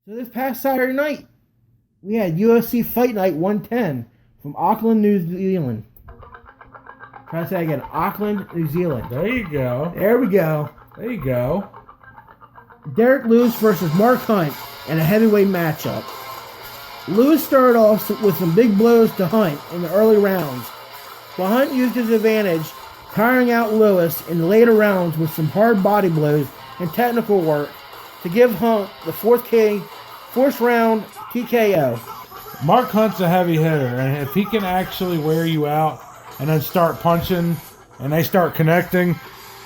So this past Saturday night, we had UFC Fight Night 110 from Auckland, New Zealand. Try to say again, Auckland, New Zealand. There you go. There we go. There you go. Derek Lewis versus Mark Hunt in a heavyweight matchup. Lewis started off with some big blows to Hunt in the early rounds, but Hunt used his advantage, tiring out Lewis in the later rounds with some hard body blows and technical work to give Hunt the fourth round TKO. Mark Hunt's a heavy hitter, and if he can actually wear you out and then start punching and they start connecting,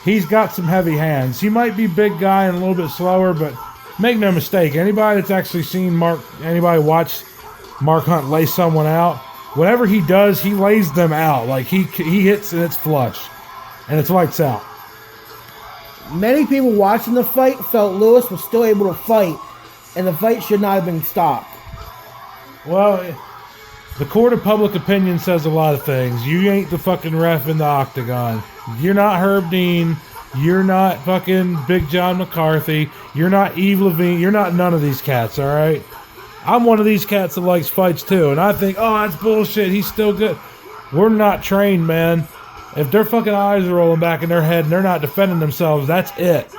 he's got some heavy hands. He might be big guy and a little bit slower, but make no mistake, anybody that's actually seen anybody watch Mark Hunt lay someone out, whatever he does, he lays them out. Like he hits and it's flush, and it's lights out. Many people watching the fight felt Lewis was still able to fight, and the fight should not have been stopped. Well, the court of public opinion says a lot of things. You ain't the fucking ref in the octagon. You're not Herb Dean. You're not fucking Big John McCarthy. You're not Eve Levine. You're not none of these cats, all right? I'm one of these cats that likes fights too, and I think, oh, that's bullshit. He's still good. We're not trained, man. If their fucking eyes are rolling back in their head and they're not defending themselves, that's it.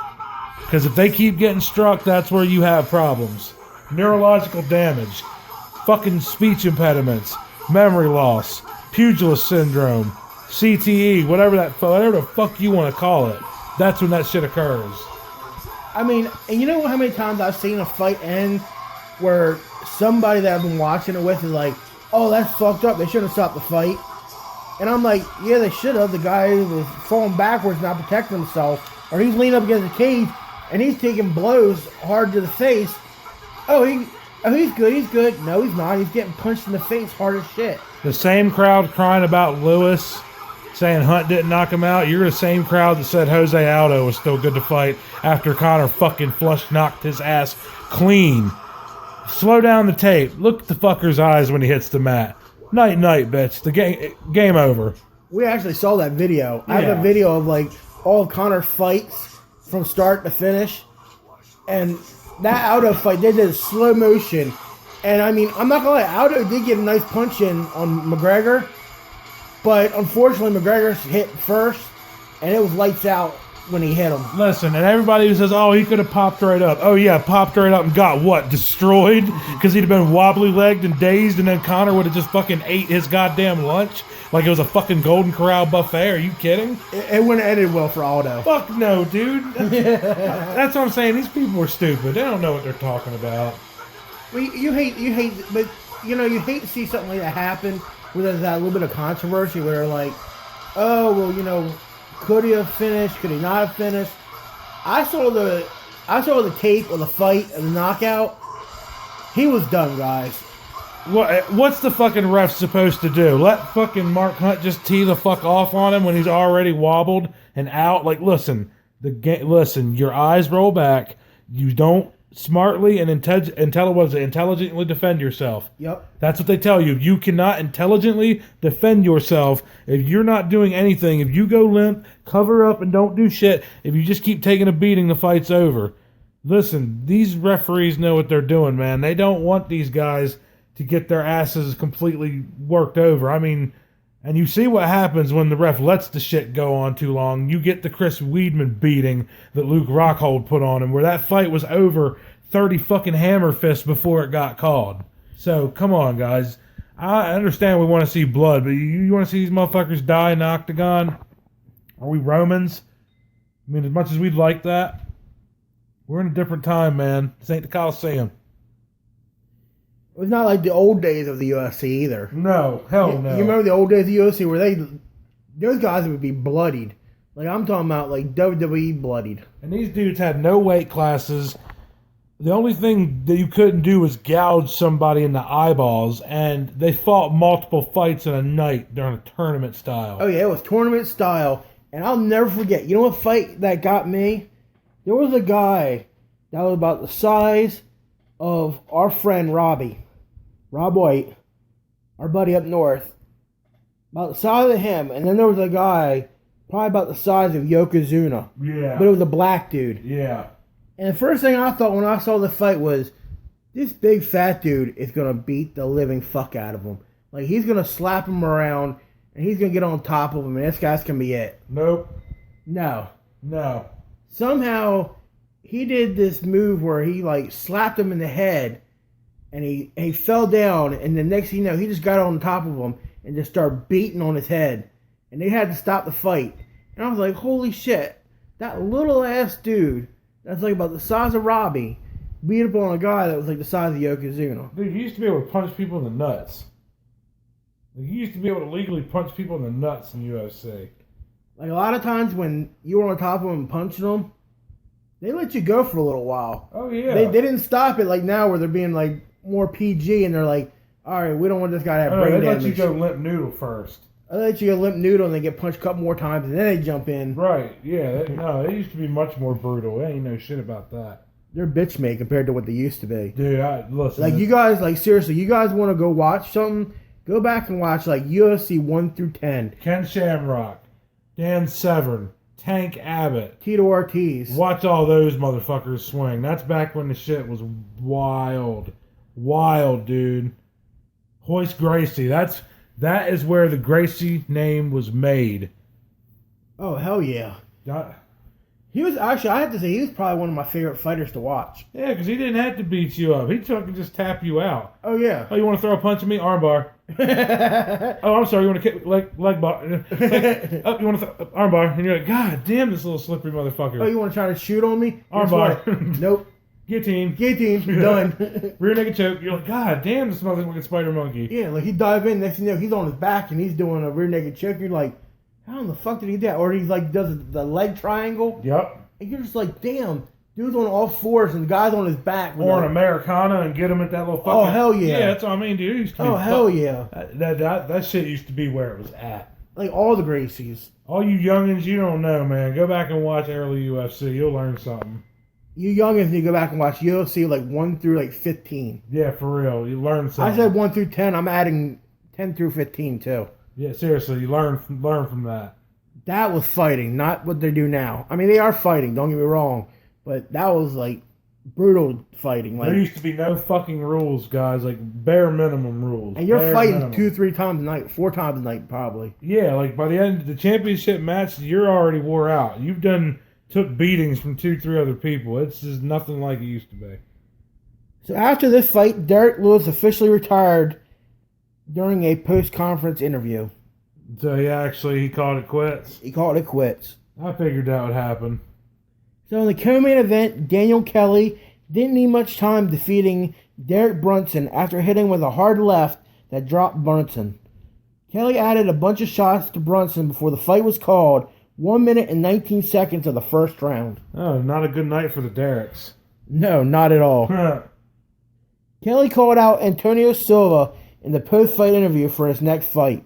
Because if they keep getting struck, that's where you have problems. Neurological damage, fucking speech impediments, memory loss, pugilist syndrome, CTE, whatever the fuck you want to call it. That's when that shit occurs. I mean, and you know how many times I've seen a fight end where somebody that I've been watching it with is like, oh, that's fucked up. They should have stopped the fight. And I'm like, yeah, they should have. The guy was falling backwards, not protecting himself. Or he's leaning up against the cage, and he's taking blows hard to the face. He's good, he's good. No, he's not. He's getting punched in the face hard as shit. The same crowd crying about Lewis, saying Hunt didn't knock him out. You're the same crowd that said Jose Aldo was still good to fight after Conor fucking flush knocked his ass clean. Slow down the tape. Look at the fucker's eyes when he hits the mat. Night, bitch. The game over. We actually saw that video. I have a video of like all of Conor's fights from start to finish, and that Aldo fight they did a slow motion. And I mean, I'm not gonna lie, Aldo did get a nice punch in on McGregor, but unfortunately McGregor hit first, and it was lights out when he hit him. Listen, and everybody who says, oh, he could have popped right up. Oh, yeah, popped right up and got what? Destroyed? Because he'd have been wobbly-legged and dazed, and then Conor would have just fucking ate his goddamn lunch like it was a fucking Golden Corral buffet. Are you kidding? It wouldn't have ended well for Aldo. Fuck no, dude. That's what I'm saying. These people are stupid. They don't know what they're talking about. Well, you hate, but you know, you hate to see something like that happen where there's that little bit of controversy where they're like, oh, well, you know, could he have finished? Could he not have finished? I saw the tape of the fight and the knockout. He was done, guys. What's the fucking ref supposed to do? Let fucking Mark Hunt just tee the fuck off on him when he's already wobbled and out? Like, listen, your eyes roll back. You don't smartly and intelligently defend yourself. Yep. That's what they tell you. You cannot intelligently defend yourself if you're not doing anything. If you go limp, cover up, and don't do shit, if you just keep taking a beating, the fight's over. Listen, these referees know what they're doing, man. They don't want these guys to get their asses completely worked over. I mean, and you see what happens when the ref lets the shit go on too long. You get the Chris Weidman beating that Luke Rockhold put on him, where that fight was over 30 fucking hammer fists before it got called. So, come on, guys. I understand we want to see blood, but you want to see these motherfuckers die in the octagon? Are we Romans? I mean, as much as we'd like that, we're in a different time, man. This ain't the Coliseum. It was not like the old days of the UFC either. No, hell no. You remember the old days of the UFC where those guys would be bloodied. Like, I'm talking about like WWE bloodied. And these dudes had no weight classes. The only thing that you couldn't do was gouge somebody in the eyeballs, and they fought multiple fights in a night during a tournament style. Oh yeah, it was tournament style. And I'll never forget, you know what fight that got me? There was a guy that was about the size of our friend Robbie. Rob White, our buddy up north. About the size of him. And then there was a guy probably about the size of Yokozuna. Yeah. But it was a black dude. Yeah. And the first thing I thought when I saw the fight was, this big fat dude is gonna beat the living fuck out of him. Like he's gonna slap him around and he's gonna get on top of him, and this guy's gonna be it. Nope. No. No. Somehow he did this move where he like slapped him in the head, and he fell down, and the next thing you know, he just got on top of him and just started beating on his head, and they had to stop the fight. And I was like, holy shit, that little ass dude that's like about the size of Robbie beat up on a guy that was like the size of Yokozuna. Dude, you used to be able to punch people in the nuts. Like, you used to be able to legally punch people in the nuts in UFC. Like a lot of times when you were on top of them and punching them, they let you go for a little while. Oh, yeah. They didn't stop it like now where they're being like more PG and they're like, all right, we don't want this guy to have brain they damage. let you go limp noodle first. I let you go limp noodle and they get punched a couple more times and then they jump in. Right, yeah. They used to be much more brutal. Ain't no shit about that. They're bitch made compared to what they used to be. Dude, listen. Like you guys, like seriously, you guys want to go watch something? Go back and watch like UFC 1 through 10. Ken Shamrock, Dan Severn, Tank Abbott, Tito Ortiz. Watch all those motherfuckers swing. That's back when the shit was wild. Wild, dude. Hoist Gracie. That is where the Gracie name was made. Oh, hell yeah. That, He was actually, I have to say, he was probably one of my favorite fighters to watch. yeah, because he didn't have to beat you up. He could just tap you out. Oh, yeah. Oh, you want to throw a punch at me? Armbar. Oh, I'm sorry. You want to kick leg bar? Oh, you want to armbar? And you're like, God damn, this little slippery motherfucker. Oh, you want to try to shoot on me? Armbar. Nope. Guillotine. Guillotine. Done. Rear naked choke. You're like, God damn, this motherfucking spider monkey. Yeah, like he dive in, next thing you know, he's on his back and he's doing a rear naked choke. You're like, how in the fuck did he do that? Or he's like, does the leg triangle. Yep. And you're just like, damn, dude's on all fours and the guy's on his back. Or an Americana and get him at that little fucking... Oh, hell yeah. Yeah, that's what I mean, dude. Used to be hell yeah. That shit used to be where it was at. Like all the Gracies. All you youngins, you don't know, man. Go back and watch early UFC. You'll learn something. You youngins need to go back and watch UFC like 1 through like 15. Yeah, for real. You learn something. I said 1 through 10. I'm adding 10 through 15 too. Yeah, seriously. You learn from that. That was fighting, not what they do now. I mean, they are fighting, don't get me wrong. But that was like brutal fighting. Like, there used to be no fucking rules, guys. Like bare minimum rules. And you're bare fighting minimum. 2-3 times a night, 4 times a night probably. Yeah, like by the end of the championship match, you're already wore out. You've took beatings from 2-3 other people. It's just nothing like it used to be. So after this fight, Derek Lewis officially retired during a post-conference interview. So he called it quits. He called it quits. I figured that would happen. So in the co-main event, Daniel Kelly didn't need much time defeating Derek Brunson after hitting with a hard left that dropped Brunson. Kelly added a bunch of shots to Brunson before the fight was called. 1 minute and 19 seconds of the first round. Oh, not a good night for the Derricks. No, not at all. Kelly called out Antonio Silva in the post-fight interview for his next fight.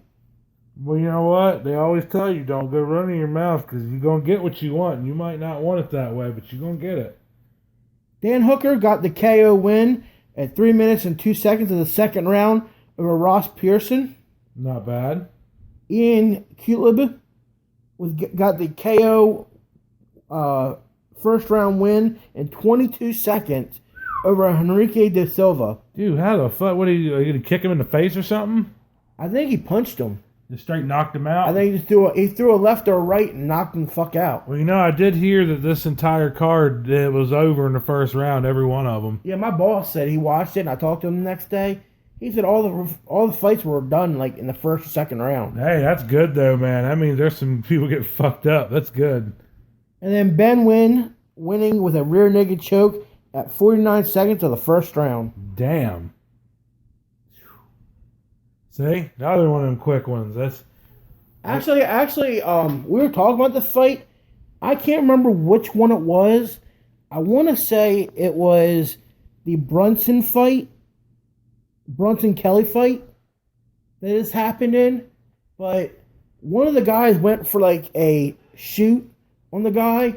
Well, you know what? They always tell you, don't go running your mouth because you're going to get what you want. And you might not want it that way, but you're going to get it. Dan Hooker got the KO win at 3 minutes and 2 seconds of the second round over Ross Pearson. Not bad. Ian Cutlib got the KO first round win in 22 seconds over Henrique de Silva. Dude, how the fuck? What are you going to kick him in the face or something? I think he punched him. Just straight knocked him out? I think he threw a left or a right and knocked him the fuck out. Well, you know, I did hear that this entire card it was over in the first round, every one of them. Yeah, my boss said he watched it, and I talked to him the next day. He said all the fights were done like in the first or second round. Hey, that's good though, man. That means there's some people get fucked up. That's good. And then Ben winning with a rear naked choke at 49 seconds of the first round. Damn. See, another one of them quick ones. That's actually, we were talking about the fight. I can't remember which one it was. I want to say it was the Brunson fight. Brunson Kelly fight that has happened in, but one of the guys went for like a shoot on the guy,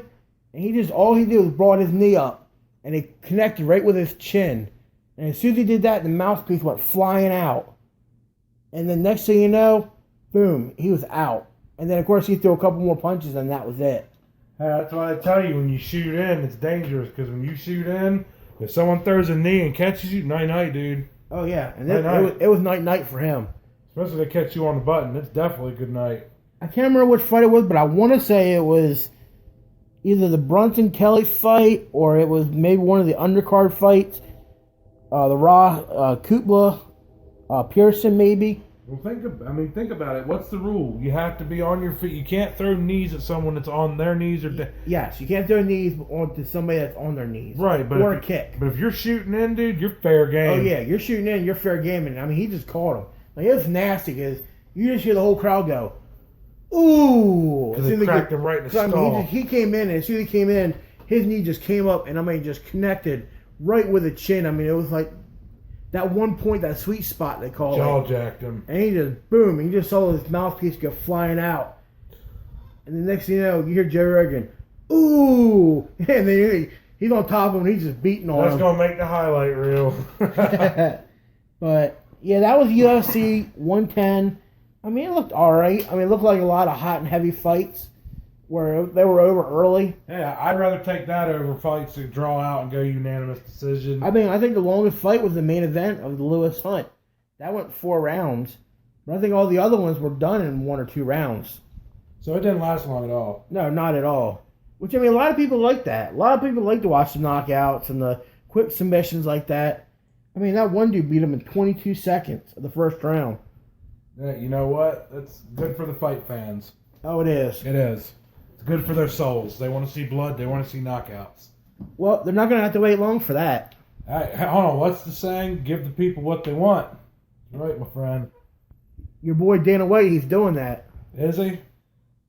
and all he did was brought his knee up, and it connected right with his chin, and as soon as he did that, the mouthpiece went flying out, and then next thing you know, boom, he was out, and then of course he threw a couple more punches, and that was it. Hey, that's why I tell you, when you shoot in, it's dangerous, because when you shoot in, If someone throws a knee and catches you, night, dude. Oh yeah, and Night-night. it was night for him. Especially if they catch you on the button. It's definitely good night. I can't remember which fight it was, but I want to say it was either the Brunson Kelly fight or it was maybe one of the undercard fights. The Raw Kutla Pearson maybe. Well, think about it. What's the rule? You have to be on your feet. You can't throw knees at someone that's on their knees or. Yes, you can't throw knees onto somebody that's on their knees. Right, but or a kick. But if you're shooting in, dude, you're fair game. Oh yeah, you're shooting in, you're fair game, and I mean he just caught him. Like it was nasty because you just hear the whole crowd go, "Ooh!" Because they cracked him right in the skull. I mean, he came in, and as soon as he came in, his knee just came up, and I mean just connected right with the chin. I mean it was like that one point, that sweet spot they call Jaw it. jacked him. And he just, boom, and you just saw his mouthpiece go flying out. And the next thing you know, you hear Joe Rogan, ooh! And then he's on top of him, and he's just beating on him. That's going to make the highlight reel. But, yeah, that was UFC 110. I mean, it looked alright. I mean, it looked like a lot of hot and heavy fights where they were over early. Yeah, I'd rather take that over fights that draw out and go unanimous decision. I mean, I think the longest fight was the main event of the Lewis Hunt. That went 4 rounds. But I think all the other ones were done in 1 or 2 rounds. So it didn't last long at all. No, not at all. Which, I mean, a lot of people like that. A lot of people like to watch the knockouts and the quick submissions like that. I mean, that one dude beat him in 22 seconds of the first round. Yeah, you know what? That's good for the fight fans. Oh, it is. It is. It's good for their souls. They want to see blood. They want to see knockouts. Well, they're not going to have to wait long for that. Hey, hold on. What's the saying? Give the people what they want. Right, my friend. Your boy Dana White, he's doing that. Is he?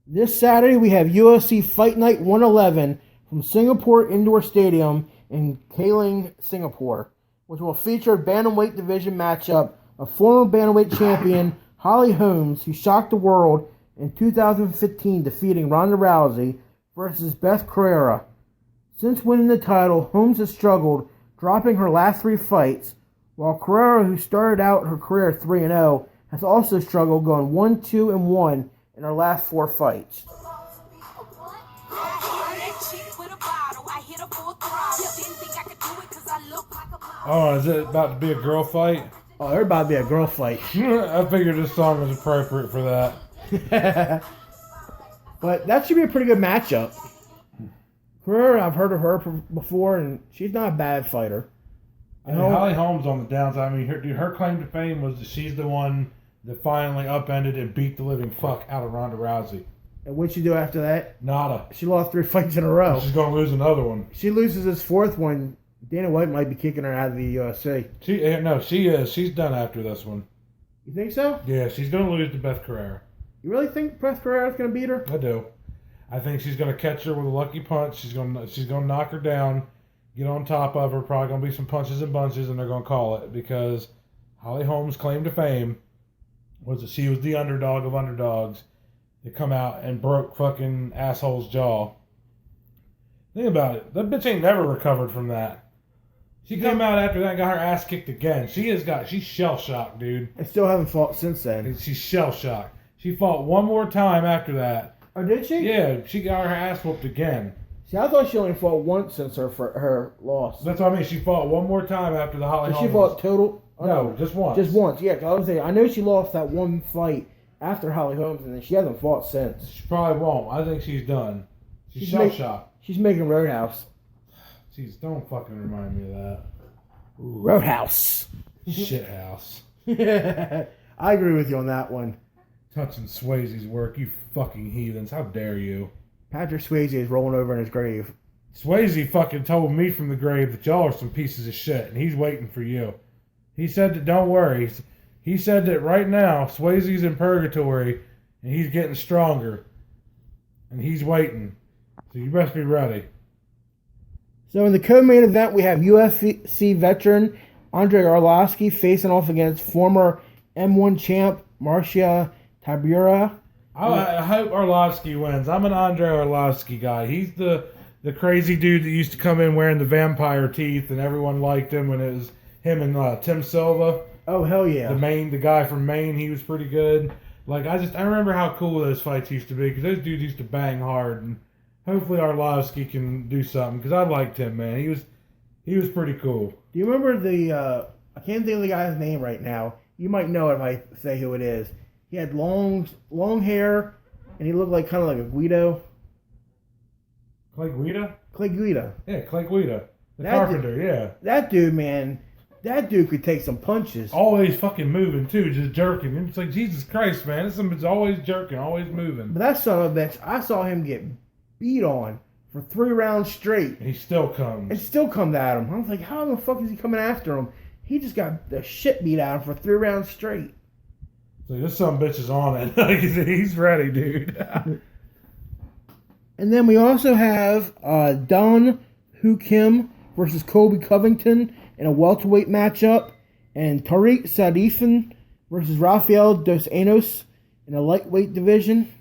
This Saturday, we have UFC Fight Night 111 from Singapore Indoor Stadium in Kaling, Singapore, which will feature a bantamweight division matchup of former bantamweight champion Holly Holmes, who shocked the world in 2015 defeating Ronda Rousey, versus Beth Carrera. Since winning the title, Holmes has struggled, dropping her last 3 fights, while Carrera, who started out her career 3-0, has also struggled, going 1-2-1 in her last 4 fights. Oh, is it about to be a girl fight? Oh, there's about to be a girl fight. I figured this song was appropriate for that. But that should be a pretty good matchup. Carrera, I've heard of her before, and she's not a bad fighter. I mean, Holly Holmes on the downside. I mean, her claim to fame was that she's the one that finally upended and beat the living fuck out of Ronda Rousey. And what'd she do after that? Nada. She lost 3 fights in a row. She's going to lose another one. She loses this 4th one. Dana White might be kicking her out of the UFC. She is. She's done after this one. You think so? Yeah, she's going to lose to Beth Carrera. You really think Beth Carrera's going to beat her? I do. I think she's going to catch her with a lucky punch. She's going to knock her down, get on top of her. Probably going to be some punches and bunches, and they're going to call it because Holly Holmes' claim to fame was that she was the underdog of underdogs that come out and broke fucking asshole's jaw. Think about it. That bitch ain't never recovered from that. She come out after that and got her ass kicked again. She's shell shocked, dude. I still haven't fought since then. She's shell shocked. She fought one more time after that. Oh, did she? Yeah, she got her ass whooped again. See, I thought she only fought once since her loss. That's what I mean. She fought one more time after the Holly Holmes. She fought total? Oh, no, just once. Just once, yeah. 'Cause I was saying, I know she lost that one fight after Holly Holmes, and then she hasn't fought since. She probably won't. I think she's done. She's shell shocked. She's making Roadhouse. Jeez, don't fucking remind me of that. Roadhouse. Shithouse. I agree with you on that one. Touching Swayze's work, you fucking heathens. How dare you? Patrick Swayze is rolling over in his grave. Swayze fucking told me from the grave that y'all are some pieces of shit, and he's waiting for you. He said that don't worry. He said that right now, Swayze's in purgatory, and he's getting stronger. And he's waiting. So you best be ready. So in the co-main event, we have UFC veteran Andrei Arlovski facing off against former M1 champ Marcia Tybura. I hope Arlovski wins. I'm an Andrei Arlovski guy. He's the crazy dude that used to come in wearing the vampire teeth, and everyone liked him when it was him and Tim Silva. Oh, hell yeah. The guy from Maine, he was pretty good. Like, I remember how cool those fights used to be, because those dudes used to bang hard, and hopefully Arlovski can do something, because I liked him, man. He was pretty cool. Do you remember the? I can't think of the guy's name right now. You might know it if I say who it is. He had long hair, and he looked like kind of like a Guido. Clay Guida? Clay Guida. Yeah, Clay Guida. The carpenter, yeah. That dude, man. That dude could take some punches. Always fucking moving, too, just jerking. And it's like, Jesus Christ, man. This is always jerking, always moving. But that son of a bitch, I saw him get beat on for 3 rounds straight. He still comes. And still comes at him. I was like, how the fuck is he coming after him? He just got the shit beat out of him for 3 rounds straight. So this son of a bitch is on it. He's ready, dude. And then we also have Don Hu Kim versus Kobe Covington in a welterweight matchup, and Tariq Sadifan versus Rafael Dos Anjos in a lightweight division.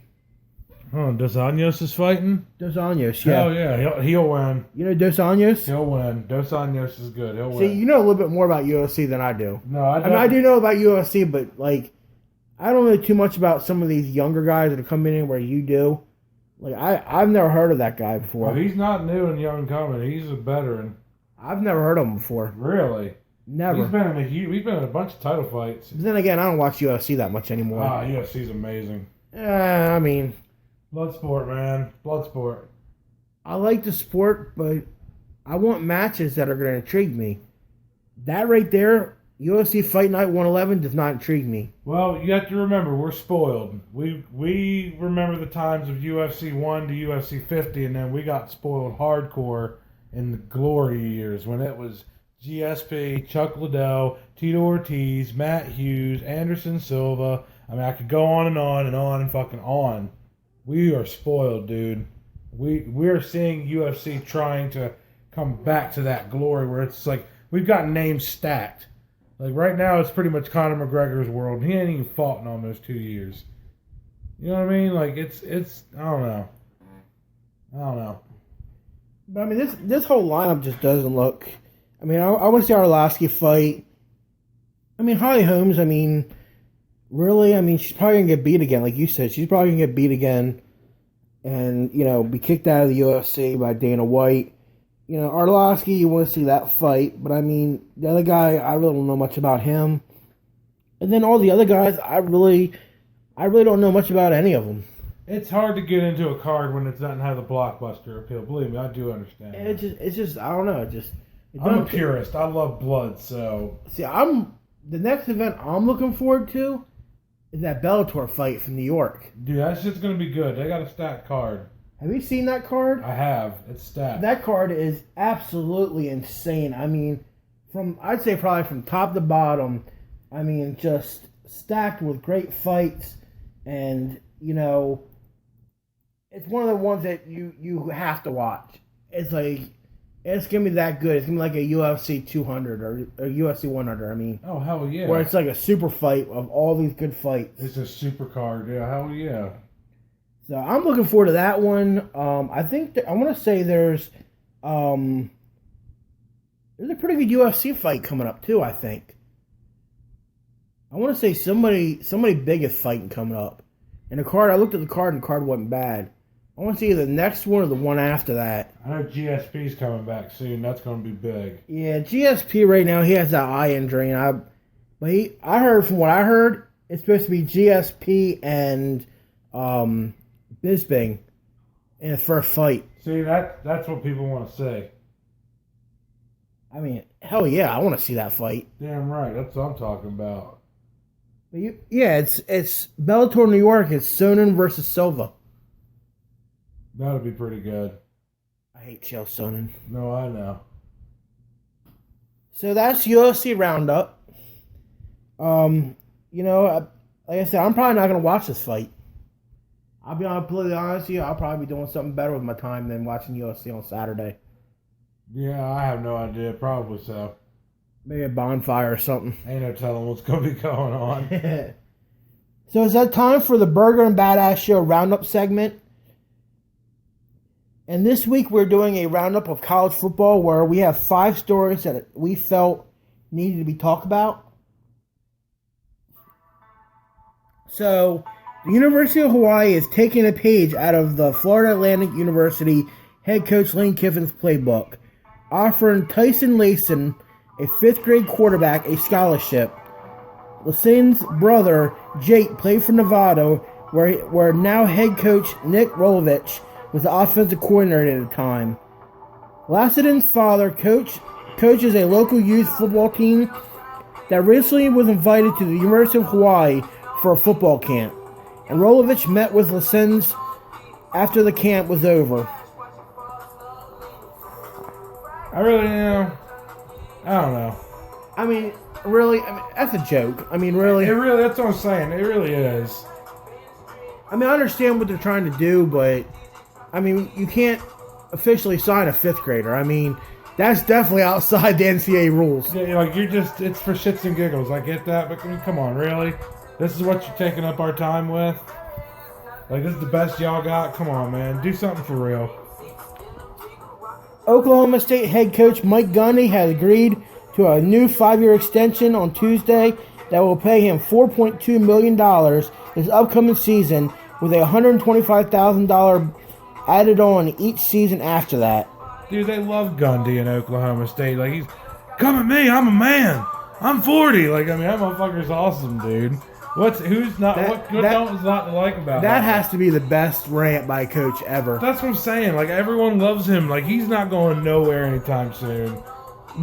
Oh, Dos Anjos is fighting? Dos Anjos, yeah. Oh, yeah, he'll win. You know Dos Anjos? He'll win. Dos Anjos is good. He'll win. See, you know a little bit more about UFC than I do. No, I don't. I mean, I do know about UFC, but, like, I don't know too much about some of these younger guys that are coming in where you do. Like, I've never heard of that guy before. Well, he's not new and young coming. He's a veteran. I've never heard of him before. Really? Never. He's been in a bunch of title fights. But then again, I don't watch UFC that much anymore. UFC's amazing. I mean... Bloodsport, man. Bloodsport. I like the sport, but I want matches that are going to intrigue me. That right there, UFC Fight Night 111 does not intrigue me. Well, you have to remember, we're spoiled. We remember the times of UFC 1 to UFC 50, and then we got spoiled hardcore in the glory years when it was GSP, Chuck Liddell, Tito Ortiz, Matt Hughes, Anderson Silva. I mean, I could go on and on and on and fucking on. We are spoiled, dude. We're seeing UFC trying to come back to that glory where it's like we've got names stacked. Like right now, it's pretty much Conor McGregor's world. He ain't even fought in almost 2 years. You know what I mean? Like it's I don't know. But I mean, this whole lineup just doesn't look. I mean, I want to see Arlovsky fight. I mean, Holly Holmes. I mean, really. I mean, she's probably gonna get beat again, like you said. She's probably gonna get beat again, and be kicked out of the UFC by Dana White. Arlovsky, you want to see that fight, but I mean, the other guy, I really don't know much about him. And then all the other guys, I really don't know much about any of them. It's hard to get into a card when it doesn't have the blockbuster appeal. Believe me, I do understand. It's just, I don't know. I'm a purist. I love blood, so. See, the next event I'm looking forward to is that Bellator fight from New York. Dude, that shit's gonna be good. They got a stacked card. Have you seen that card? I have. It's stacked. That card is absolutely insane. I mean, I'd say probably from top to bottom, I mean, just stacked with great fights. And, it's one of the ones that you have to watch. It's like, it's going to be that good. It's going to be like a UFC 200 or a UFC 100, I mean. Oh, hell yeah. Where it's like a super fight of all these good fights. It's a super card, yeah, hell yeah. So I'm looking forward to that one. I think I want to say there's a pretty good UFC fight coming up too. I think I want to say somebody big is fighting coming up. And the card, I looked at the card and the card wasn't bad. I want to see the next one or the one after that. I know GSP's coming back soon. That's going to be big. Yeah, GSP right now he has that eye injury, and I heard from what I heard it's supposed to be GSP and Bisping in the first fight. See, that's what people want to say. I mean, hell yeah, I want to see that fight. Damn right, that's what I'm talking about. But it's Bellator New York. It's Sonnen versus Silva. That'll be pretty good. I hate Chael Sonnen. No, I know. So that's UFC Roundup. Like I said, I'm probably not going to watch this fight. I'll be completely honest with you, I'll probably be doing something better with my time than watching UFC on Saturday. Yeah, I have no idea. Probably so. Maybe a bonfire or something. Ain't no telling what's going to be going on. So is that time for the Burger and Badass Show Roundup segment? And this week we're doing a roundup of college football where we have 5 stories that we felt needed to be talked about. So, the University of Hawaii is taking a page out of the Florida Atlantic University head coach Lane Kiffin's playbook. offering Tyson Layson, a fifth-grade quarterback, a scholarship. Lasson's brother, Jake, played for Nevada, where now head coach Nick Rolovich was the offensive coordinator at the time. Lasson's father coaches a local youth football team that recently was invited to the University of Hawaii for a football camp, and Rolovich met with Lasson's after the camp was over. I don't know. I mean, really, that's a joke. Really. That's what I'm saying. It really is. I understand what they're trying to do, but, you can't officially sign a fifth grader. That's definitely outside the NCAA rules. Yeah, it's for shits and giggles. I get that, but come on, really? This is what you're taking up our time with? This is the best y'all got? Come on, man. Do something for real. Oklahoma State head coach Mike Gundy has agreed to a new 5-year extension on Tuesday that will pay him $4.2 million this upcoming season, with a $125,000 added on each season after that. Dude, they love Gundy in Oklahoma State. He's, come at me, I'm a man. I'm 40. That motherfucker's awesome, dude. What is not to like about that? That has to be the best rant by a coach ever. That's what I'm saying. Everyone loves him. He's not going nowhere anytime soon.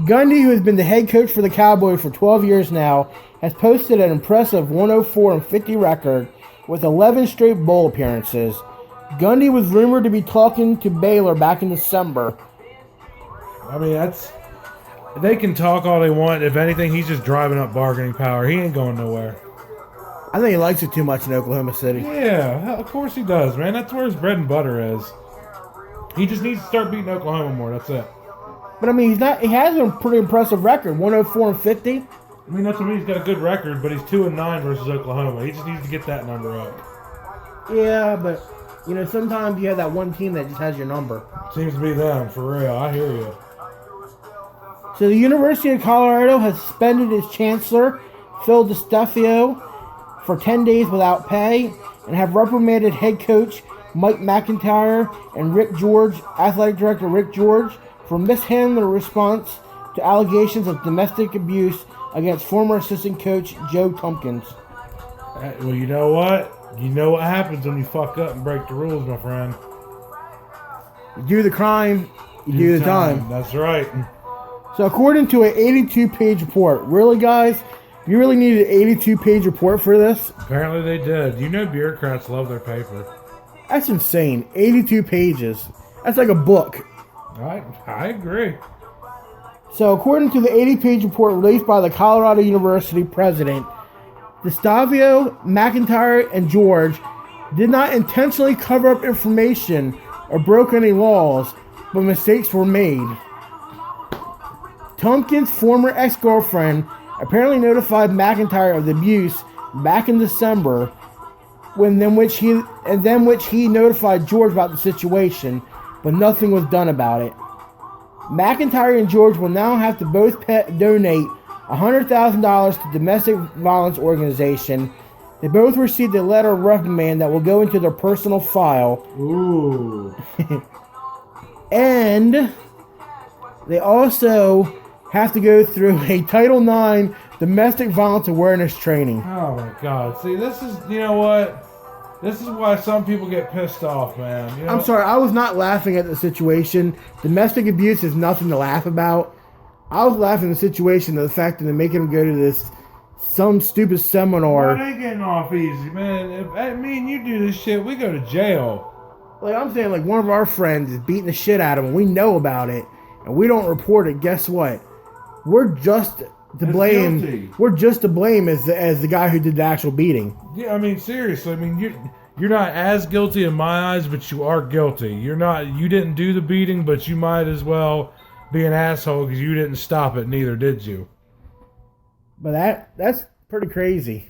Gundy, who has been the head coach for the Cowboys for 12 years now, has posted an impressive 104-50 record with 11 straight bowl appearances. Gundy was rumored to be talking to Baylor back in December. They can talk all they want. If anything, he's just driving up bargaining power. He ain't going nowhere. I think he likes it too much in Oklahoma City. Yeah, of course he does, man. That's where his bread and butter is. He just needs to start beating Oklahoma more. That's it. But he has a pretty impressive record, 104-50. That's what I mean. He's got a good record, but he's 2-9 versus Oklahoma. He just needs to get that number up. Yeah, but sometimes you have that one team that just has your number. Seems to be them, for real. I hear you. So the University of Colorado has suspended its chancellor, Phil DeStefano, for 10 days without pay, and have reprimanded head coach Mike McIntyre and Rick George, athletic director Rick George, for mishandling the response to allegations of domestic abuse against former assistant coach Joe Tompkins. Well, you know what? You know what happens when you fuck up and break the rules, my friend. You do the crime, you do the time. That's right. So according to an 82-page report, really, guys? You really need an 82-page report for this? Apparently they did. Bureaucrats love their paper. That's insane. 82 pages. That's like a book. I agree. So according to the 80-page report released by the Colorado University president, DeStefano, McIntyre, and George did not intentionally cover up information or broke any laws, but mistakes were made. Tompkins' former ex-girlfriend apparently notified McIntyre of the abuse back in December, which he notified George about the situation, but nothing was done about it. McIntyre and George will now have to both donate $100,000 to domestic violence organization. They both received a letter of reprimand that will go into their personal file. Ooh. And they also have to go through a Title IX domestic violence awareness training. Oh my God. See, this is, you know what? This is why some people get pissed off, man. I'm sorry, I was not laughing at the situation. Domestic abuse is nothing to laugh about. I was laughing at the situation of the fact that they're making them go to some stupid seminar. They ain't getting off easy, man. If me and you do this shit, we go to jail. I'm saying, one of our friends is beating the shit out of him. We know about it, and we don't report it. Guess what? We're just to blame. Guilty. We're just to blame as the guy who did the actual beating. Yeah, seriously. You're not as guilty in my eyes, but you are guilty. You didn't do the beating, but you might as well be an asshole because you didn't stop it. Neither did you. But that's pretty crazy.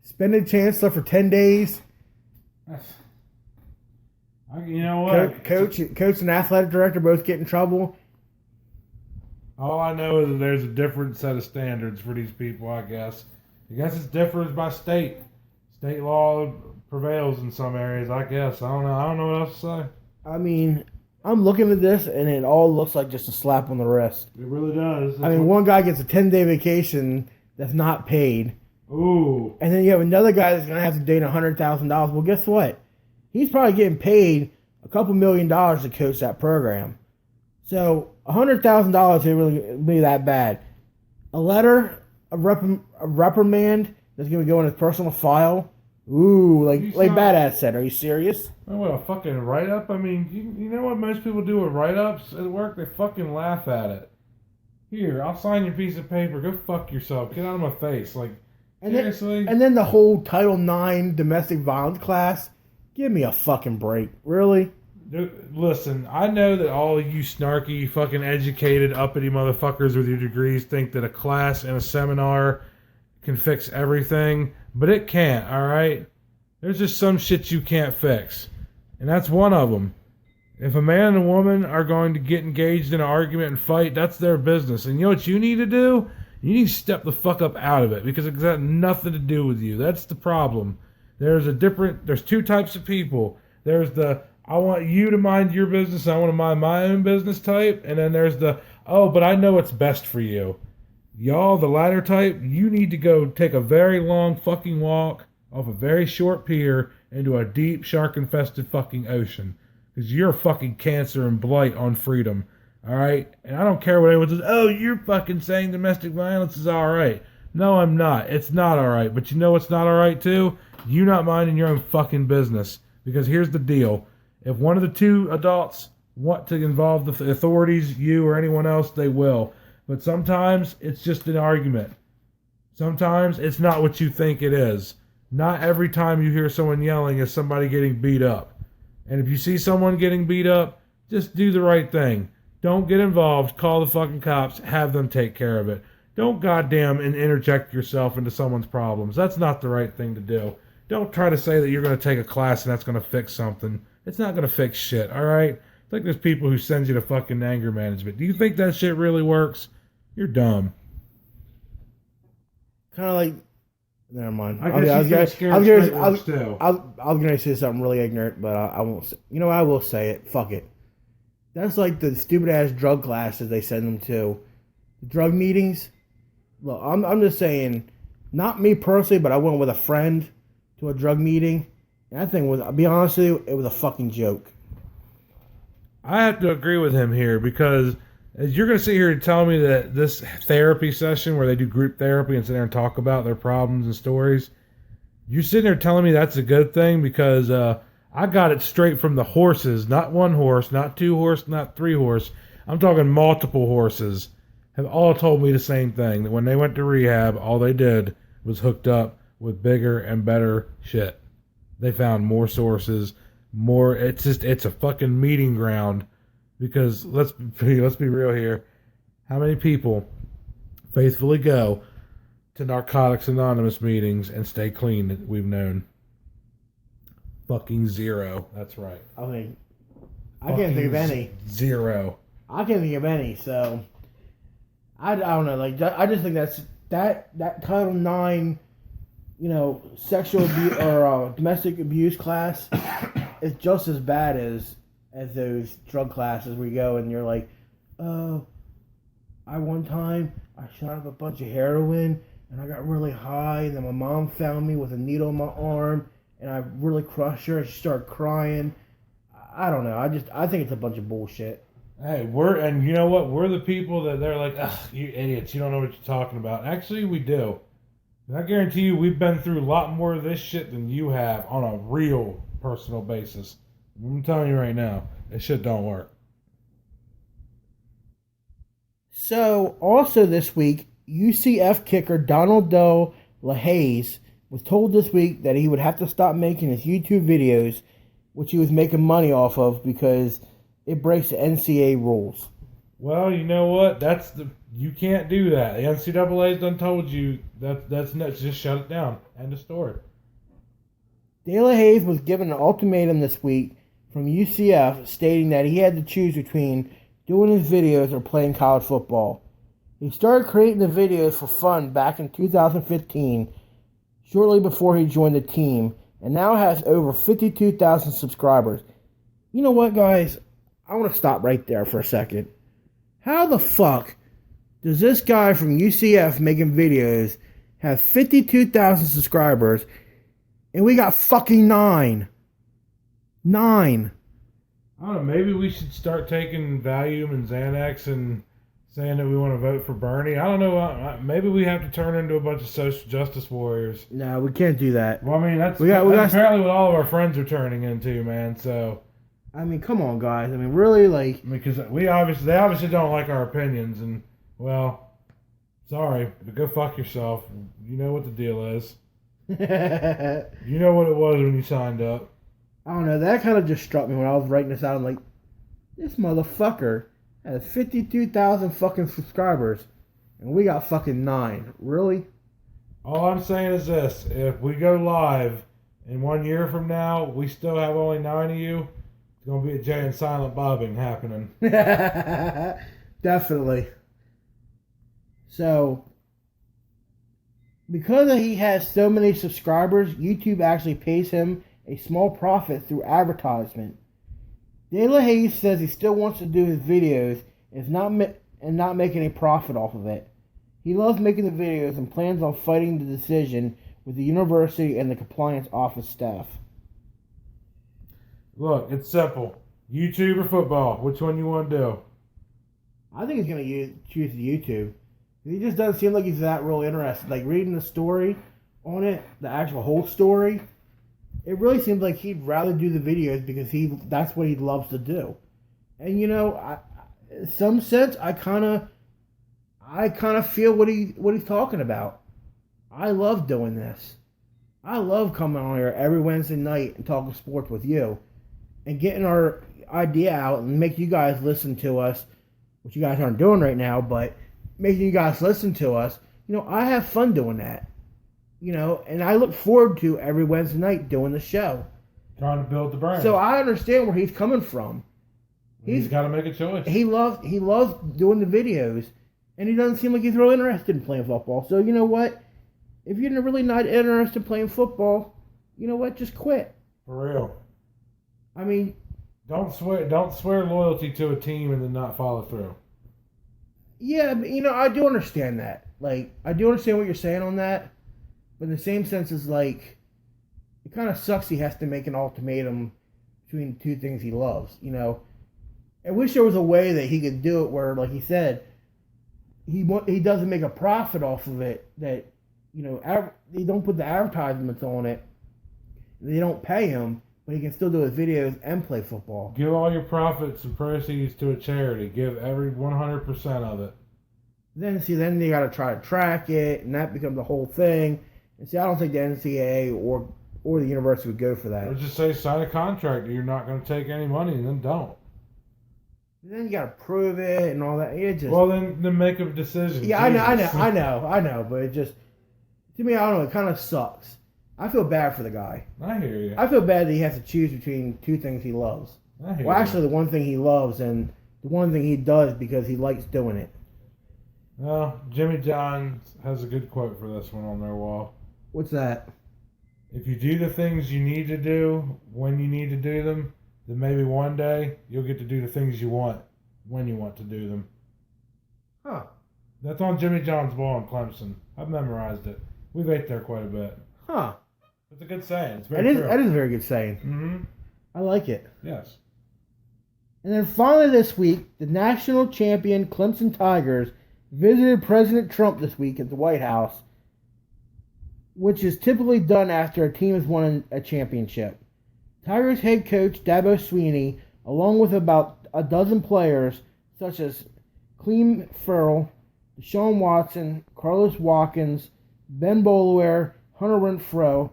Suspended chancellor for 10 days. You know what? Coach and athletic director both get in trouble. All I know is that there's a different set of standards for these people, I guess. I guess it's different by state. State law prevails in some areas, I guess. I don't know what else to say. I'm looking at this, and it all looks like just a slap on the wrist. It really does. I mean, one guy gets a 10-day vacation that's not paid. Ooh. And then you have another guy that's going to have to date $100,000. Well, guess what? He's probably getting paid a couple $1,000,000 to coach that program. So $100,000 ain't really be that bad. A letter, a reprimand that's going to go in his personal file. Ooh, like Badass said. Are you serious? Oh, what, a fucking write-up? I mean, you know what most people do with write-ups at work? They fucking laugh at it. Here, I'll sign your piece of paper. Go fuck yourself. Get out of my face. Like, seriously? And then the whole Title IX domestic violence class. Give me a fucking break. Really? Listen, I know that all you snarky, fucking educated, uppity motherfuckers with your degrees think that a class and a seminar can fix everything, but it can't, alright? There's just some shit you can't fix. And that's one of them. If a man and a woman are going to get engaged in an argument and fight, that's their business. And you know what you need to do? You need to step the fuck up out of it, because it's got nothing to do with you. That's the problem. There's two types of people. There's the, I want you to mind your business, I want to mind my own business type. And then there's the, oh, but I know what's best for you. Y'all, the latter type, you need to go take a very long fucking walk off a very short pier into a deep shark-infested fucking ocean. Because you're a fucking cancer and blight on freedom. Alright? And I don't care what anyone says, oh, you're fucking saying domestic violence is alright. No, I'm not. It's not alright. But you know what's not alright too? You not minding your own fucking business. Because here's the deal. If one of the two adults want to involve the authorities, you or anyone else, they will. But sometimes it's just an argument. Sometimes it's not what you think it is. Not every time you hear someone yelling is somebody getting beat up. And if you see someone getting beat up, just do the right thing. Don't get involved. Call the fucking cops. Have them take care of it. Don't goddamn and interject yourself into someone's problems. That's not the right thing to do. Don't try to say that you're going to take a class and that's going to fix something. It's not going to fix shit, alright? It's like there's people who send you to fucking anger management. Do you think that shit really works? You're dumb. Kind of like, never mind. I was going to say something really ignorant, but I won't say. You know what? I will say it. Fuck it. That's like the stupid ass drug classes they send them to. Drug meetings. Look, I'm just saying, not me personally, but I went with a friend to a drug meeting. And that thing was, I'll be honest with you, it was a fucking joke. I have to agree with him here, because as you're going to sit here and tell me that this therapy session where they do group therapy and sit there and talk about their problems and stories, you're sitting there telling me that's a good thing, because I got it straight from the horses. Not one horse, not two horse, not three horse. I'm talking multiple horses have all told me the same thing, that when they went to rehab, all they did was hooked up with bigger and better shit. They found more sources, more. It's a fucking meeting ground. Because let's be real here. How many people faithfully go to Narcotics Anonymous meetings and stay clean that we've known? Fucking zero. That's right. I mean, I can't think of any. Zero. I can't think of any. So I don't know. Like, I just think that Title IX, sexual abuse or domestic abuse class is just as bad as those drug classes where you go and you're like, oh, one time I shot up a bunch of heroin and I got really high, and then my mom found me with a needle in my arm and I really crushed her and she started crying. I don't know. I think it's a bunch of bullshit. Hey, and you know what? We're the people that they're like, ugh, you idiots, you don't know what you're talking about. Actually, we do. And I guarantee you we've been through a lot more of this shit than you have on a real personal basis. I'm telling you right now, that shit don't work. So, also this week, UCF kicker Donald Dale LaHaye was told this week that he would have to stop making his YouTube videos, which he was making money off of, because it breaks the NCAA rules. Well, you know what? You can't do that. The NCAA's done told you that's nuts. Just shut it down. End of story. Dale LaHaye was given an ultimatum this week from UCF stating that he had to choose between doing his videos or playing college football. He started creating the videos for fun back in 2015, shortly before he joined the team, and now has over 52,000 subscribers. You know what, guys? I want to stop right there for a second. How the fuck does this guy from UCF making videos have 52,000 subscribers and we got fucking 9? 9. I don't know. Maybe we should start taking Valium and Xanax and saying that we want to vote for Bernie. I don't know. Maybe we have to turn into a bunch of social justice warriors. No, we can't do that. Well, I mean, that's apparently what all of our friends are turning into, man. So, I mean, come on, guys. I mean, really, like, because they obviously don't like our opinions, and well, sorry, but go fuck yourself. You know what the deal is. You know what it was when you signed up. I don't know. That kind of just struck me when I was writing this out. I'm like, this motherfucker has 52,000 fucking subscribers, and we got fucking 9. Really? All I'm saying is this: if we go live in 1 year from now, we still have only 9 of you. It's gonna be a Jay and Silent Bobbing happening. Definitely. So, because he has so many subscribers, YouTube actually pays him a small profit through advertisement. De La Haye says he still wants to do his videos and not making a profit off of it. He loves making the videos and plans on fighting the decision with the university and the compliance office staff. Look, it's simple. YouTube or football? Which one you want to do? I think he's going to choose YouTube. He just doesn't seem like he's that real interested. Like, reading the story on it, the actual whole story, it really seems like he'd rather do the videos because that's what he loves to do. And, you know, in some sense, I kind of feel what he's talking about. I love doing this. I love coming on here every Wednesday night and talking sports with you and getting our idea out and making you guys listen to us, which you guys aren't doing right now, but making you guys listen to us. You know, I have fun doing that. You know, and I look forward to every Wednesday night doing the show. Trying to build the brand. So I understand where he's coming from. He's got to make a choice. He loves doing the videos, and he doesn't seem like he's real interested in playing football. So you know what? If you're really not interested in playing football, you know what? Just quit. For real. I mean, don't swear loyalty to a team and then not follow through. Yeah, you know, I do understand that. Like, I do understand what you're saying on that. But in the same sense, it's like, it kind of sucks he has to make an ultimatum between two things he loves, you know. I wish there was a way that he could do it where, like he said, he doesn't make a profit off of it, that, you know, they don't put the advertisements on it, they don't pay him, but he can still do his videos and play football. Give all your profits and proceeds to a charity. Give every 100% of it. Then they got to try to track it, and that becomes the whole thing. And see, I don't think the NCAA or the university would go for that. Or just say, sign a contract that you're not going to take any money, and then don't. And then you got to prove it and all that. Well, then make a decision. Yeah, I know. But it just, to me, I don't know, it kind of sucks. I feel bad for the guy. I hear you. I feel bad that he has to choose between two things he loves. Actually, the one thing he loves and the one thing he does because he likes doing it. Well, Jimmy Johns has a good quote for this one on their wall. What's that? If you do the things you need to do when you need to do them, then maybe one day you'll get to do the things you want when you want to do them. Huh. That's on Jimmy John's wall in Clemson. I've memorized it. We've ate there quite a bit. Huh. It's a good saying. It's very true. That is a very good saying. Mm-hmm. I like it. Yes. And then finally this week, the national champion Clemson Tigers visited President Trump this week at the White House, which is typically done after a team has won a championship. Tigers head coach Dabo Swinney, along with about a dozen players such as Clem Farrell, Deshaun Watson, Carlos Watkins, Ben Boulware, Hunter Renfrow,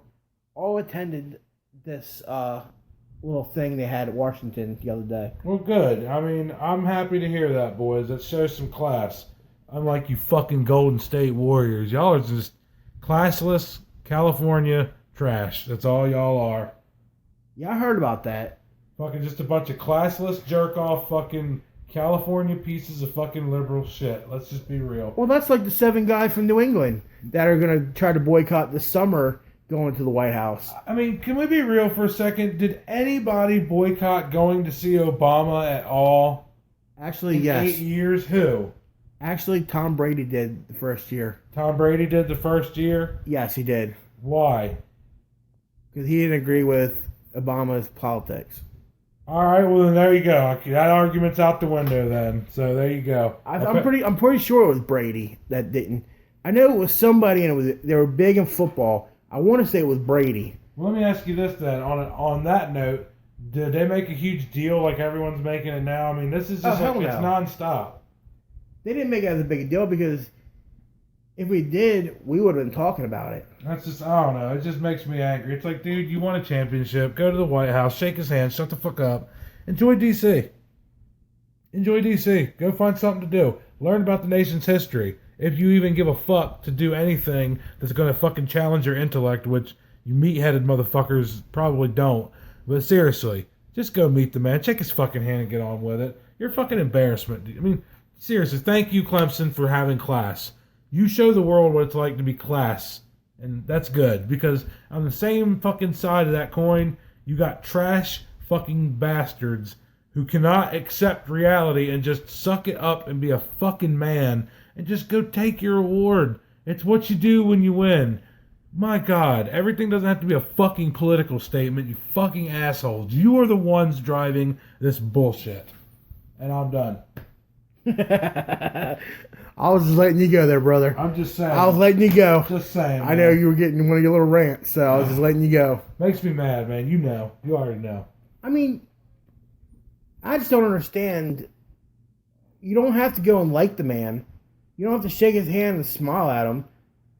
all attended this little thing they had at Washington the other day. Well, good. I mean, I'm happy to hear that, boys. That shows some class. Unlike you fucking Golden State Warriors. Y'all are just classless California trash. That's all y'all are. Yeah, I heard about that. Fucking just a bunch of classless, jerk-off fucking California pieces of fucking liberal shit. Let's just be real. Well, that's like the 7 guys from New England that are going to try to boycott this summer going to the White House. I mean, can we be real for a second? Did anybody boycott going to see Obama at all? Actually, in yes. 8 years? Who? Actually, Tom Brady did the first year. Tom Brady did the first year? Yes, he did. Why? Because he didn't agree with Obama's politics. All right, well then there you go. That argument's out the window then. So there you go. I'm pretty sure it was Brady that didn't. I know it was somebody, and they were big in football. I want to say it was Brady. Well, let me ask you this then. On that note, did they make a huge deal like everyone's making it now? I mean, this is just it's nonstop. They didn't make it as a big a deal because if we did, we would have been talking about it. That's just, I don't know. It just makes me angry. It's like, dude, you won a championship. Go to the White House, shake his hand, shut the fuck up. Enjoy D.C. Enjoy D.C. Go find something to do. Learn about the nation's history. If you even give a fuck to do anything that's going to fucking challenge your intellect, which you meat-headed motherfuckers probably don't. But seriously, just go meet the man. Shake his fucking hand and get on with it. You're a fucking embarrassment. I mean, seriously, thank you, Clemson, for having class. You show the world what it's like to be class. And that's good. Because on the same fucking side of that coin, you got trash fucking bastards who cannot accept reality and just suck it up and be a fucking man and just go take your award. It's what you do when you win. My God, everything doesn't have to be a fucking political statement, you fucking assholes. You are the ones driving this bullshit. And I'm done. I was just letting you go there, brother. I'm just saying. I was letting you go. Just saying. I know you were getting one of your little rants, so I was just letting you go. Makes me mad, man. You know. You already know. I mean, I just don't understand. You don't have to go and like the man. You don't have to shake his hand and smile at him.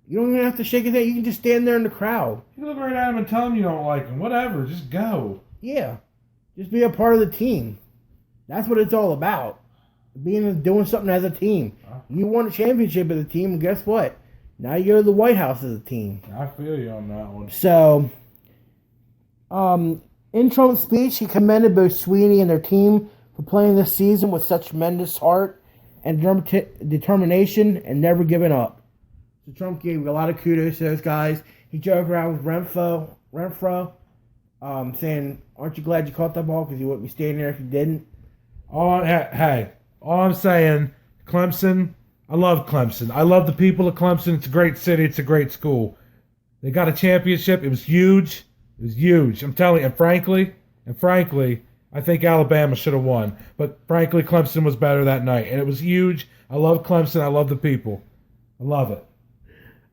You don't even have to shake his hand. You can just stand there in the crowd. You look right at him and tell him you don't like him. Whatever. Just go. Yeah. Just be a part of the team. That's what it's all about. Doing something as a team. You won a championship as a team, and guess what? Now you go to the White House as a team. I feel you on that one. So, in Trump's speech, he commended both Sweeney and their team for playing this season with such tremendous heart and determination and never giving up. So Trump gave a lot of kudos to those guys. He joked around with Renfro, saying, "Aren't you glad you caught that ball? Because you wouldn't be standing there if you didn't." All I'm saying, Clemson, I love Clemson. I love the people of Clemson. It's a great city. It's a great school. They got a championship. It was huge. It was huge. I'm telling you, and frankly, I think Alabama should have won. But frankly, Clemson was better that night. And it was huge. I love Clemson. I love the people. I love it.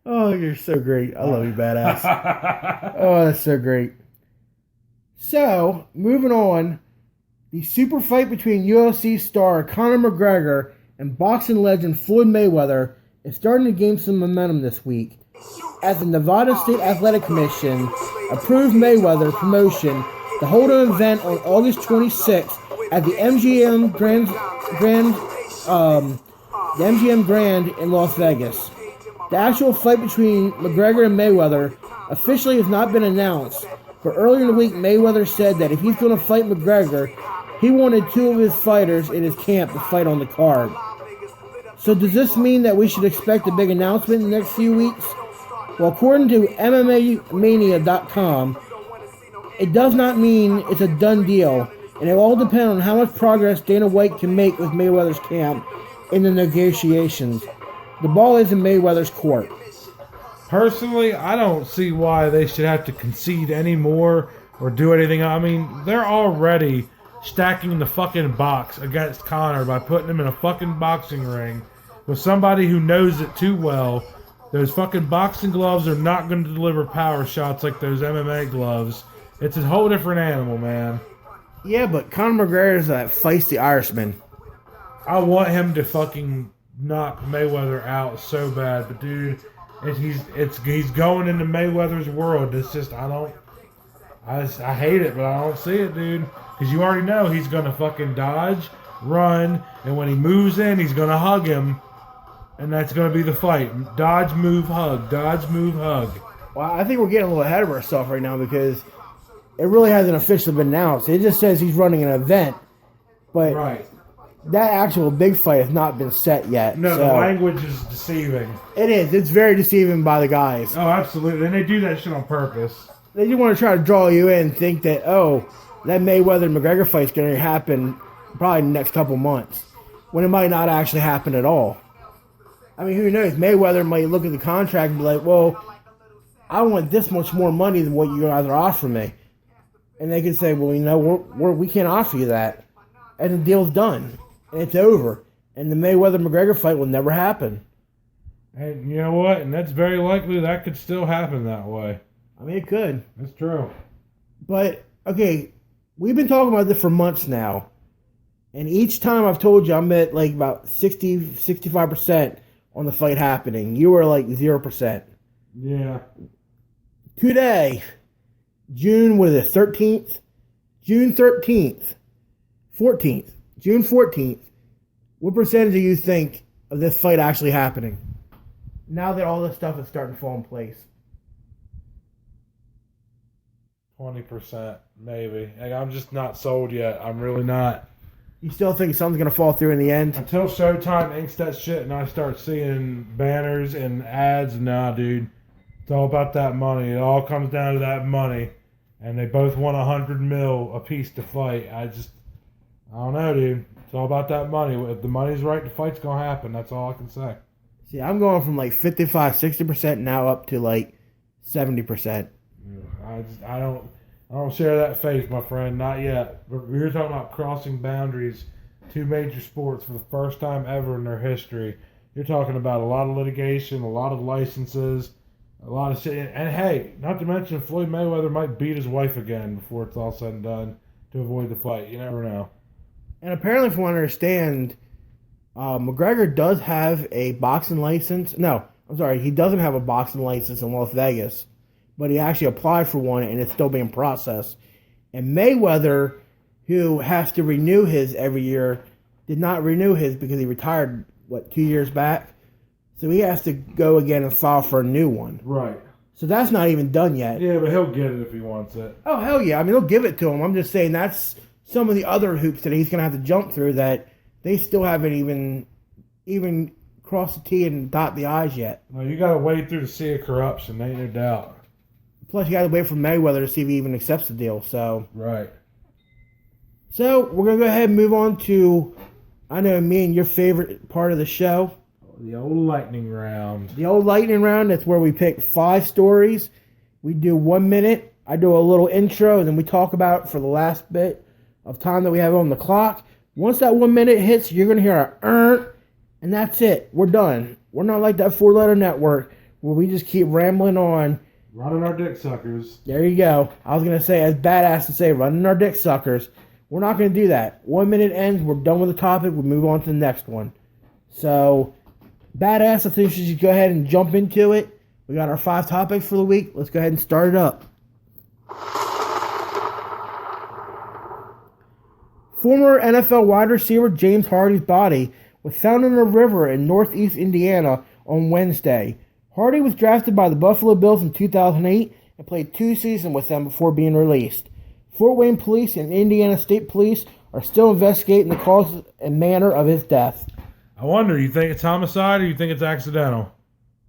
Oh, you're so great. I love you, badass. Oh, that's so great. So, moving on. The super fight between UFC star Conor McGregor and boxing legend Floyd Mayweather is starting to gain some momentum this week, as the Nevada State Athletic Commission approved Mayweather's promotion to hold an event on August 26th at the MGM Grand in Las Vegas. The actual fight between McGregor and Mayweather officially has not been announced, but earlier in the week Mayweather said that if he's going to fight McGregor, he wanted two of his fighters in his camp to fight on the card. So does this mean that we should expect a big announcement in the next few weeks? Well, according to MMAmania.com, it does not mean it's a done deal, and it will all depend on how much progress Dana White can make with Mayweather's camp in the negotiations. The ball is in Mayweather's court. Personally, I don't see why they should have to concede any more or do anything. I mean, they're already stacking the fucking box against Conor by putting him in a fucking boxing ring with somebody who knows it too well. Those fucking boxing gloves are not going to deliver power shots like those MMA gloves. It's a whole different animal, man. Yeah, but Conor McGregor is that feisty Irishman. I want him to fucking knock Mayweather out so bad, but dude, he's going into Mayweather's world. It's just I hate it, but I don't see it, dude. Because you already know he's going to fucking dodge, run, and when he moves in, he's going to hug him. And that's going to be the fight. Dodge, move, hug. Dodge, move, hug. Well, I think we're getting a little ahead of ourselves right now because it really hasn't officially been announced. It just says he's running an event. But right. that actual big fight has not been set yet. No, so the language is deceiving. it is. It's very deceiving by the guys. Oh, absolutely. And they do that shit on purpose. They just want to try to draw you in and think that, oh, that Mayweather McGregor fight's going to happen probably in the next couple months, when it might not actually happen at all. I mean, who knows? Mayweather might look at the contract and be like, well, I want this much more money than what you guys are offering me. And they could say, well, you know, we can't offer you that. And the deal's done. And it's over. And the Mayweather-McGregor fight will never happen. And you know what? And that's very likely that could still happen that way. I mean, it could. That's true. But, okay, we've been talking about this for months now. And each time I've told you I'm at like about 60, 65% on the fight happening. You were like 0%. Yeah. Today, June 13th? June 13th. 14th. June 14th. What percentage do you think of this fight actually happening? Now that all this stuff is starting to fall in place. 20%, maybe. Like, I'm just not sold yet. I'm really not. You still think something's going to fall through in the end? Until Showtime inks that shit and I start seeing banners and ads, nah, dude. It's all about that money. It all comes down to that money. And they both want $100 million a piece to fight. I don't know, dude. It's all about that money. If the money's right, the fight's going to happen. That's all I can say. See, I'm going from like 55, 60% now up to like 70%. I don't share that faith, my friend. Not yet. We're talking about crossing boundaries, two major sports for the first time ever in their history. You're talking about a lot of litigation, a lot of licenses, a lot of shit. And hey, not to mention Floyd Mayweather might beat his wife again before it's all said and done to avoid the fight. You never know. And apparently, from what I understand, McGregor does have a boxing license. No, I'm sorry, he doesn't have a boxing license in Las Vegas, but he actually applied for one, and it's still being processed. And Mayweather, who has to renew his every year, did not renew his because he retired, 2 years back? So he has to go again and file for a new one. Right. So that's not even done yet. Yeah, but he'll get it if he wants it. Oh, hell yeah. I mean, they'll give it to him. I'm just saying that's some of the other hoops that he's going to have to jump through that they still haven't even crossed the T and dot the I's yet. No, you got to wade through the sea of corruption, ain't no doubt. Plus, you got to wait for Mayweather to see if he even accepts the deal. So right. So we're gonna go ahead and move on to, I know, me and your favorite part of the show, the old lightning round. The old lightning round. That's where we pick 5 stories. We do 1 minute. I do a little intro, and then we talk about it for the last bit of time that we have on the clock. Once that 1 minute hits, you're gonna hear a and that's it. We're done. We're not like that 4-letter network where we just keep rambling on. Running our dick suckers. There you go. I was going to say, as badass to say, running our dick suckers. We're not going to do that. 1 minute ends. We're done with the topic. We move on to the next one. So, badass, I think we should go ahead and jump into it. We got our 5 topics for the week. Let's go ahead and start it up. Former NFL wide receiver James Hardy's body was found in a river in northeast Indiana on Wednesday. Hardy was drafted by the Buffalo Bills in 2008 and played 2 seasons with them before being released. Fort Wayne Police and Indiana State Police are still investigating the cause and manner of his death. I wonder, you think it's homicide or you think it's accidental?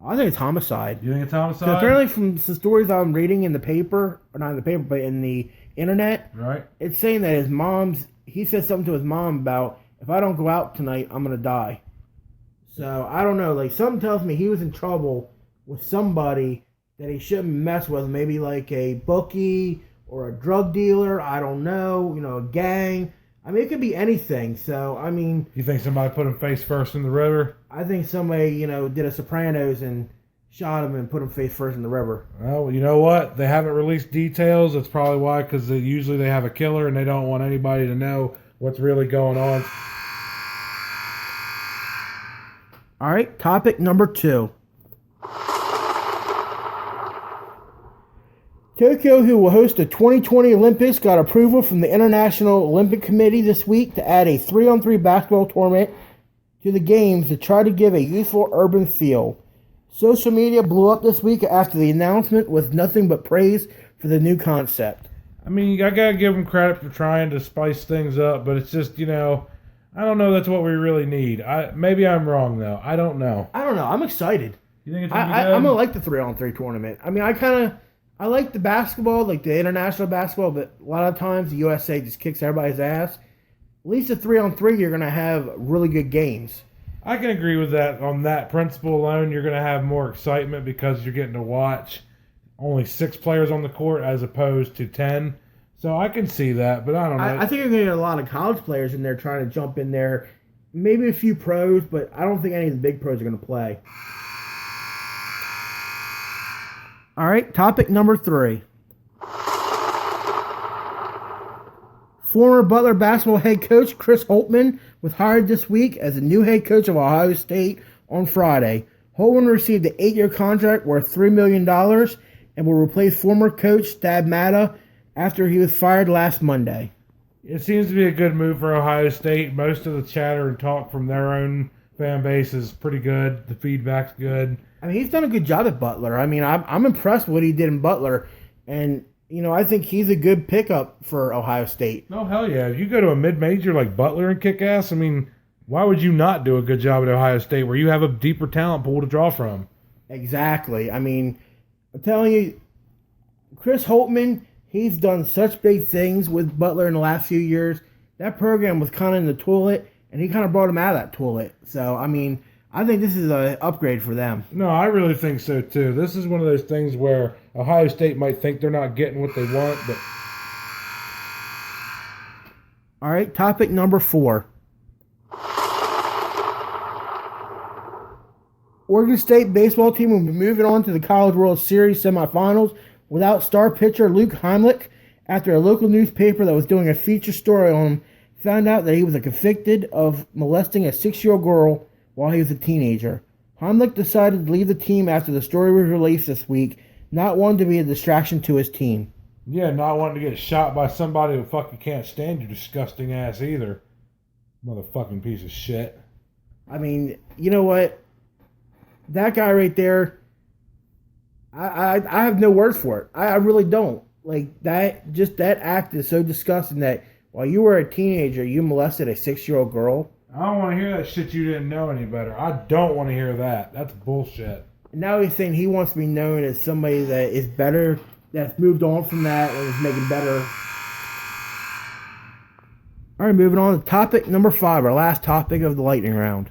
I think it's homicide. You think it's homicide? So apparently from the stories I'm reading in the paper, or not in the paper, but in the internet, right? It's saying that he said something to his mom about, if I don't go out tonight, I'm going to die. So, I don't know. Like, something tells me he was in trouble with somebody that he shouldn't mess with. Maybe like a bookie or a drug dealer. I don't know. A gang. I mean, it could be anything. So, I mean... You think somebody put him face first in the river? I think somebody, did a Sopranos and shot him and put him face first in the river. Well, you know what? They haven't released details. That's probably why, because usually they have a killer and they don't want anybody to know what's really going on. All right, topic number 2. Tokyo, who will host the 2020 Olympics, got approval from the International Olympic Committee this week to add a 3-on-3 basketball tournament to the games to try to give a youthful urban feel. Social media blew up this week after the announcement with nothing but praise for the new concept. I mean, I gotta give them credit for trying to spice things up, but it's just, I don't know that's what we really need. Maybe I'm wrong, though. I don't know. I don't know. I'm excited. You think it's going to be good? I'm going to like the 3-on-3 tournament. I mean, I like the basketball, like the international basketball, but a lot of times the USA just kicks everybody's ass. At least the 3-on-3, you're going to have really good games. I can agree with that. On that principle alone, you're going to have more excitement because you're getting to watch only 6 players on the court as opposed to 10. So I can see that, but I don't know. I think you're going to get a lot of college players in there trying to jump in there. Maybe a few pros, but I don't think any of the big pros are going to play. All right, topic number 3. Former Butler basketball head coach Chris Holtmann was hired this week as the new head coach of Ohio State on Friday. Holtmann received an 8-year contract worth $3 million and will replace former coach Stab Matta after he was fired last Monday. It seems to be a good move for Ohio State. Most of the chatter and talk from their own fan base is pretty good. The feedback's good. I mean, he's done a good job at Butler. I mean, I'm impressed with what he did in Butler, and I think he's a good pickup for Ohio State. Oh, hell yeah. If you go to a mid-major like Butler and kick ass, I mean, why would you not do a good job at Ohio State where you have a deeper talent pool to draw from? Exactly. I mean, I'm telling you, Chris Holtmann, he's done such big things with Butler in the last few years. That program was kind of in the toilet, and he kind of brought him out of that toilet. So, I mean, I think this is an upgrade for them. No, I really think so, too. This is one of those things where Ohio State might think they're not getting what they want, but... All right, topic number 4. Oregon State baseball team will be moving on to the College World Series semifinals without star pitcher Luke Heimlich after a local newspaper that was doing a feature story on him found out that he was convicted of molesting a 6-year-old girl while he was a teenager. Heimlich decided to leave the team after the story was released this week, not wanting to be a distraction to his team. Yeah, not wanting to get shot by somebody who fucking can't stand your disgusting ass either. Motherfucking piece of shit. I mean, you know what? That guy right there, I have no words for it. I really don't. Like, that act is so disgusting that while you were a teenager, you molested a 6-year-old girl. I don't want to hear that shit. You didn't know any better. I don't want to hear that. That's bullshit. And now he's saying he wants to be known as somebody that is better, that's moved on from that and is making better. All right, moving on to topic number 5, our last topic of the lightning round.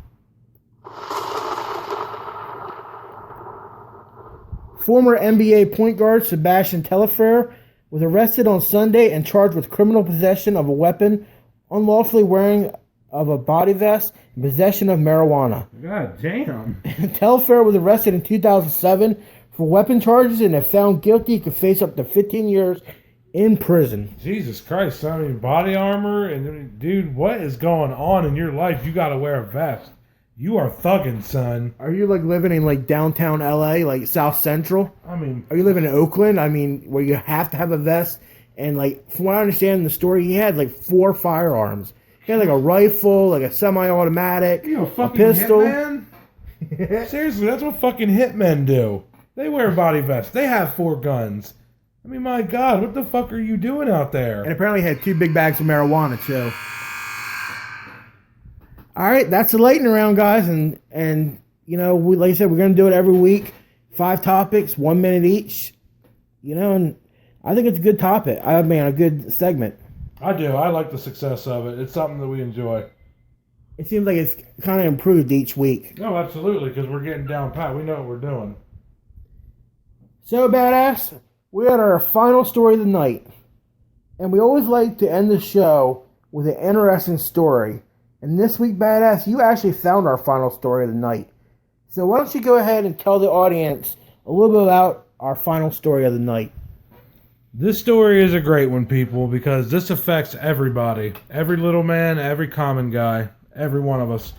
Former NBA point guard Sebastian Telfair was arrested on Sunday and charged with criminal possession of a weapon, unlawfully wearing of a body vest, and possession of marijuana. God damn. Telfair was arrested in 2007 for weapon charges, and if found guilty, he could face up to 15 years in prison. Jesus Christ, I mean, body armor, and dude, what is going on in your life? You gotta wear a vest. You are thugging, son. Are you like living in like downtown LA, like South Central? I mean, are you living in Oakland? I mean, where you have to have a vest, and like from what I understand in the story, he had like 4 firearms. He had like a rifle, like a semi-automatic, you a fucking pistol. Hitman? Seriously, that's what fucking hitmen do. They wear body vests. They have 4 guns. I mean, my God, what the fuck are you doing out there? And apparently he had 2 big bags of marijuana, too. All right, that's the lightning round, guys. And like I said, we're going to do it every week. 5 topics, 1 minute each. And I think it's a good topic. I mean, a good segment. I do. I like the success of it. It's something that we enjoy. It seems like it's kind of improved each week. No, absolutely, because we're getting down pat. We know what we're doing. So, Badass, we had our final story of the night. And we always like to end the show with an interesting story. And this week, Badass, you actually found our final story of the night. So why don't you go ahead and tell the audience a little bit about our final story of the night. This story is a great one, people, because this affects everybody. Every little man, every common guy, every one of us.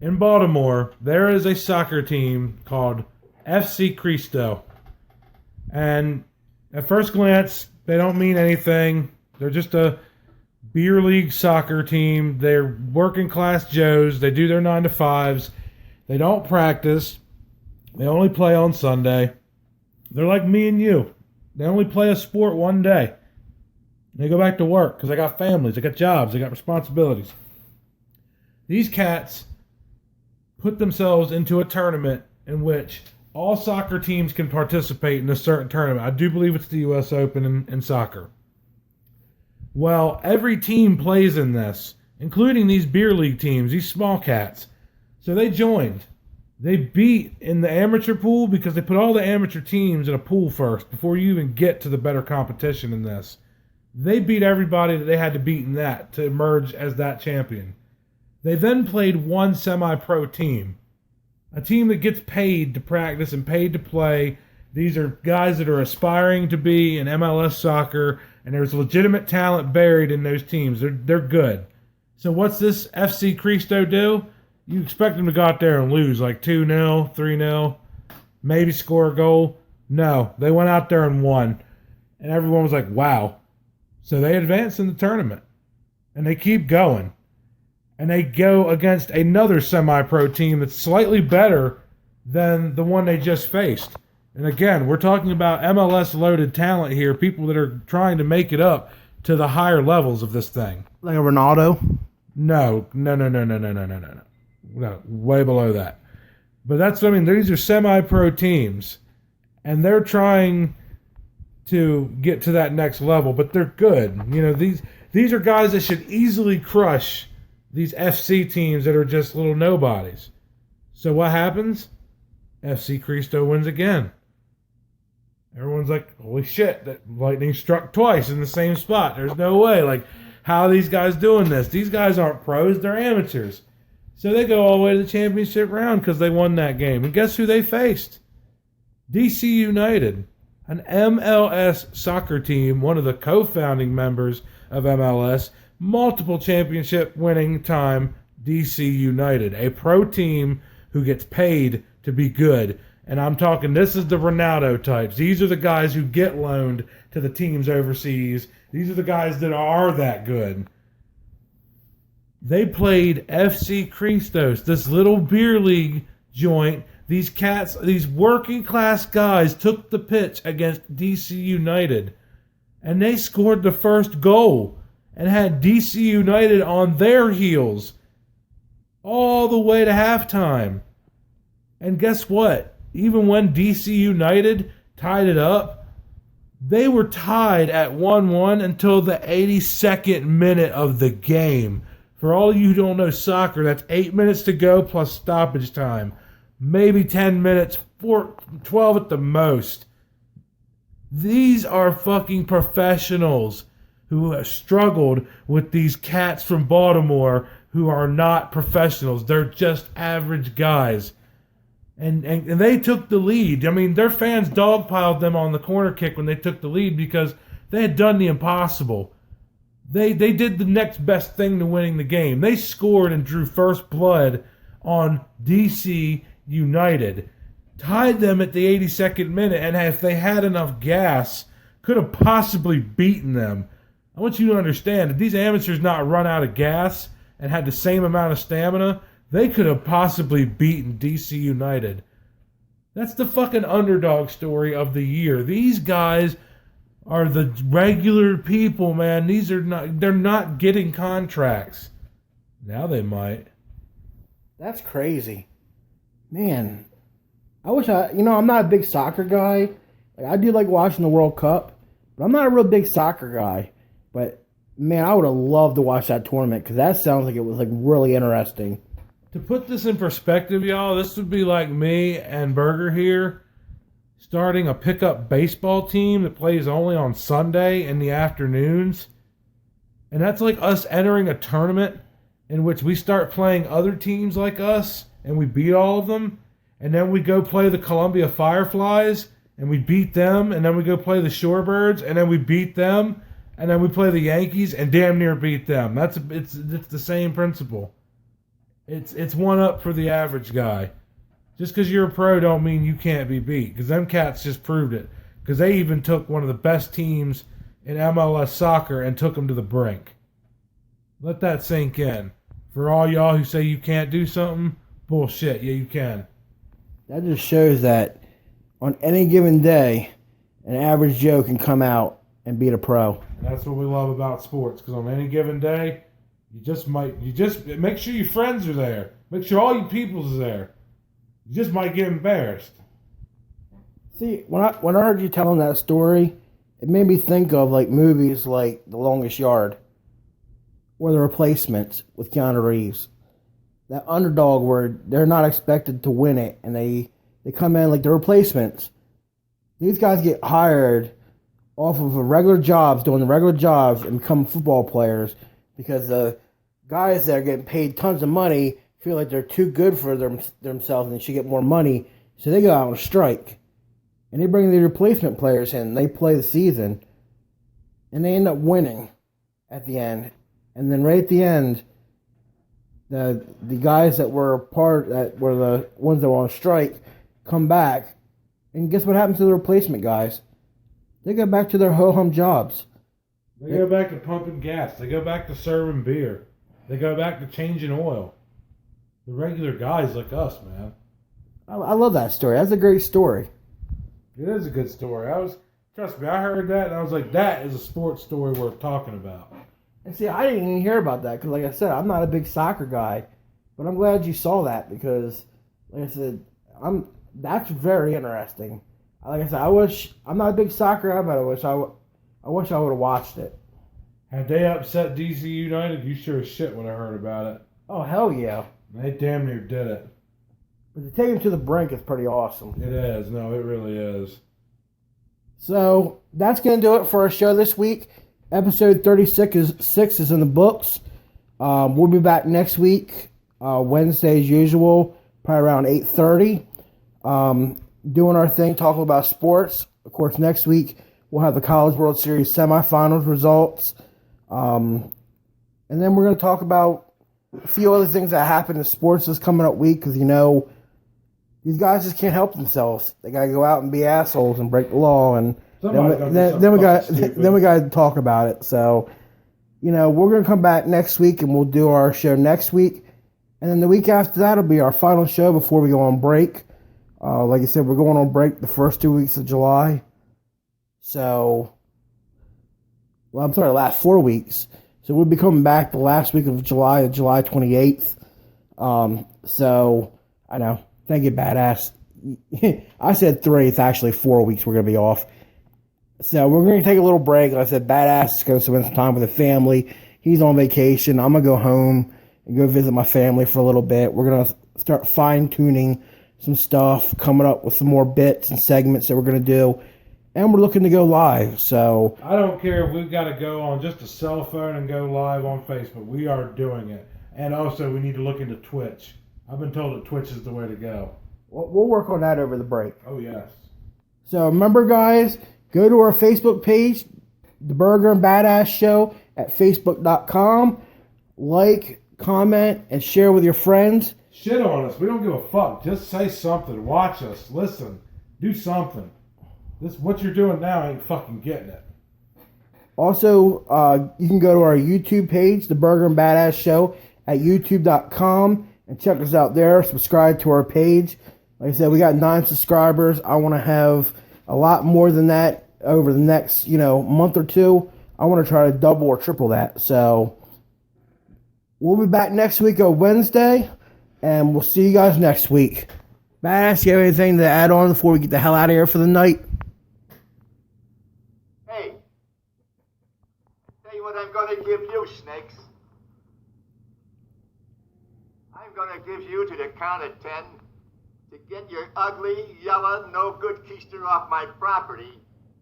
In Baltimore, there is a soccer team called FC Cristo. And at first glance, they don't mean anything. They're just a beer league soccer team. They're working class Joes. They do their 9 to 5s. They don't practice. They only play on Sunday. They're like me and you. They only play a sport one day. They go back to work because they got families, they got jobs, they got responsibilities. These cats put themselves into a tournament in which all soccer teams can participate in a certain tournament. I do believe it's the U.S. Open in soccer. Well, every team plays in this, including these beer league teams, these small cats. So they joined. They beat in the amateur pool because they put all the amateur teams in a pool first before you even get to the better competition in this. They beat everybody that they had to beat in that to emerge as that champion. They then played one semi-pro team. A team that gets paid to practice and paid to play. These are guys that are aspiring to be in MLS soccer, and there's legitimate talent buried in those teams. They're good. So what's this FC Cristo do? You expect them to go out there and lose like 2-0, 3-0, maybe score a goal. No, they went out there and won. And everyone was like, wow. So they advance in the tournament. And they keep going. And they go against another semi-pro team that's slightly better than the one they just faced. And again, we're talking about MLS-loaded talent here, people that are trying to make it up to the higher levels of this thing. Like a Ronaldo? No, way below that. But that's what I mean. These are semi-pro teams, and they're trying to get to that next level, but they're good. You know, these are guys that should easily crush these FC teams that are just little nobodies. So what happens? FC Cristo wins again. Everyone's like, holy shit, that lightning struck twice in the same spot. There's no way. Like, how are these guys doing this? These guys aren't pros, they're amateurs. So they go all the way to the championship round because they won that game. And guess who they faced? DC United, an MLS soccer team, one of the co-founding members of MLS, multiple championship winning time DC United, a pro team who gets paid to be good. And I'm talking, this is the Ronaldo types. These are the guys who get loaned to the teams overseas. These are the guys that are that good. They played FC Cristos, this little beer league joint. These cats, these working class guys took the pitch against DC United. And they scored the first goal and had DC United on their heels all the way to halftime. And guess what? Even when DC United tied it up, they were tied at 1-1 until the 82nd minute of the game. For all you who don't know soccer, that's 8 minutes to go plus stoppage time. Maybe 10 minutes, 12 at the most. These are fucking professionals who have struggled with these cats from Baltimore who are not professionals. They're just average guys. And they took the lead. I mean, their fans dogpiled them on the corner kick when they took the lead because they had done the impossible. They did the next best thing to winning the game. They scored and drew first blood on DC United. Tied them at the 82nd minute, and if they had enough gas, could have possibly beaten them. I want you to understand that these amateurs not run out of gas and had the same amount of stamina, they could have possibly beaten DC United. That's the fucking underdog story of the year. These guys are the regular people, man. They're not getting contracts. Now they might. That's crazy. Man, I wish I'm not a big soccer guy. Like, I do like watching the World Cup, but I'm not a real big soccer guy. But, man, I would have loved to watch that tournament because that sounds like it was like really interesting. To put this in perspective, y'all, this would be like me and Burger here starting a pickup baseball team that plays only on Sunday in the afternoons. And that's like us entering a tournament in which we start playing other teams like us and we beat all of them. And then we go play the Columbia Fireflies and we beat them. And then we go play the Shorebirds and then we beat them. And then we play the Yankees and damn near beat them. It's the same principle. It's one up for the average guy. Just because you're a pro don't mean you can't be beat. Because them cats just proved it. Because they even took one of the best teams in MLS soccer and took them to the brink. Let that sink in. For all y'all who say you can't do something, bullshit. Yeah, you can. That just shows that on any given day, an average Joe can come out and beat a pro. And that's what we love about sports. Because on any given day, You just make sure your friends are there. Make sure all your peoples are there. You just might get embarrassed. See, when I heard you telling that story, it made me think of like movies like The Longest Yard or The Replacements with Keanu Reeves. That underdog where they're not expected to win it, and they come in like The Replacements. These guys get hired off of regular jobs, doing the regular jobs, and become football players because the guys that are getting paid tons of money feel like they're too good for themselves and they should get more money, so they go out on a strike. And they bring the replacement players in, they play the season, and they end up winning at the end. And then right at the end, the guys that were the ones that were on strike come back, and guess what happens to the replacement guys? They go back to their ho-hum jobs. They go back to pumping gas. They go back to serving beer. They go back to changing oil. The regular guys like us, man. I love that story. That's a great story. It is a good story. Trust me, I heard that and I was like, that is a sports story worth talking about. And see, I didn't even hear about that because, like I said, I'm not a big soccer guy, but I'm glad you saw that because, like I said, that's very interesting. Like I said, I'm not a big soccer guy, but I wish I would have watched it. Had they upset DC United, you sure as shit would have heard about it. Oh, hell yeah. They damn near did it. But to take him to the brink is pretty awesome. It is. No, it really is. So, that's going to do it for our show this week. Episode 36 is in the books. We'll be back next week, Wednesday as usual, probably around 8:30. Doing our thing, talking about sports. Of course, next week we'll have the College World Series semifinals results. And then we're going to talk about a few other things that happened in sports this coming up week because, these guys just can't help themselves. They got to go out and be assholes and break the law. And then we got to talk about it. So, we're going to come back next week and we'll do our show next week. And then the week after that will be our final show before we go on break. Like I said, we're going on break the first 2 weeks of July. So, last 4 weeks. So we'll be coming back the last week of July, July 28th. So, I know, thank you, Badass. I said 3, it's actually 4 weeks we're going to be off. So we're going to take a little break. Like I said, Badass is going to spend some time with the family. He's on vacation. I'm going to go home and go visit my family for a little bit. We're going to start fine-tuning some stuff, coming up with some more bits and segments that we're going to do, and we're looking to go live. So I don't care if we've got to go on just a cell phone and go live on Facebook. We are doing it, and also we need to look into Twitch. I've been told that Twitch is the way to go. We'll work on that over the break. Oh yes. So remember, guys, go to our Facebook page, The Burger and Badass Show at Facebook.com. Like, comment, and share with your friends. Shit on us. We don't give a fuck. Just say something. Watch us. Listen. Do something. What you're doing now ain't fucking getting it. Also, you can go to our YouTube page, The Burger and Badass Show, at YouTube.com and check us out there. Subscribe to our page. Like I said, we got 9 subscribers. I want to have a lot more than that over the next, month or two. I want to try to double or triple that. So we'll be back next week on Wednesday. And we'll see you guys next week. Badass, you have anything to add on before we get the hell out of here for the night? Hey, tell you what I'm going to give you, Snakes. I'm going to give you to the count of 10 to get your ugly, yellow, no good keister off my property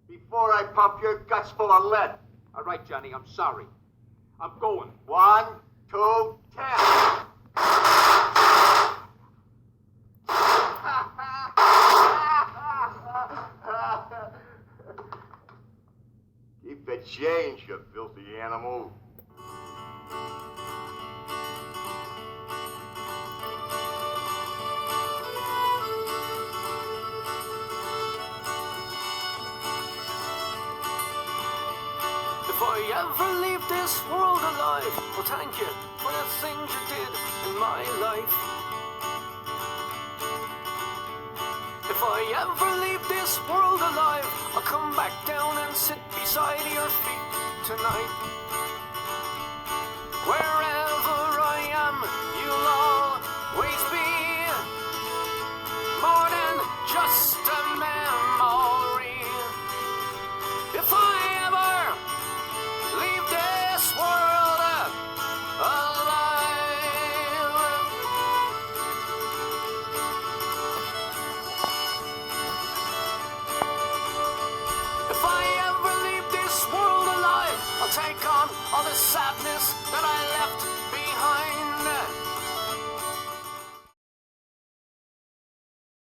before I pump your guts full of lead. All right, Johnny, I'm sorry. I'm going. 1, 2, 10. Keep the change, you filthy animal. If I ever leave this world alive, well, thank you for the things you did in my life. If I ever leave this world alive, I'll come back down and sit beside your feet tonight. Wherever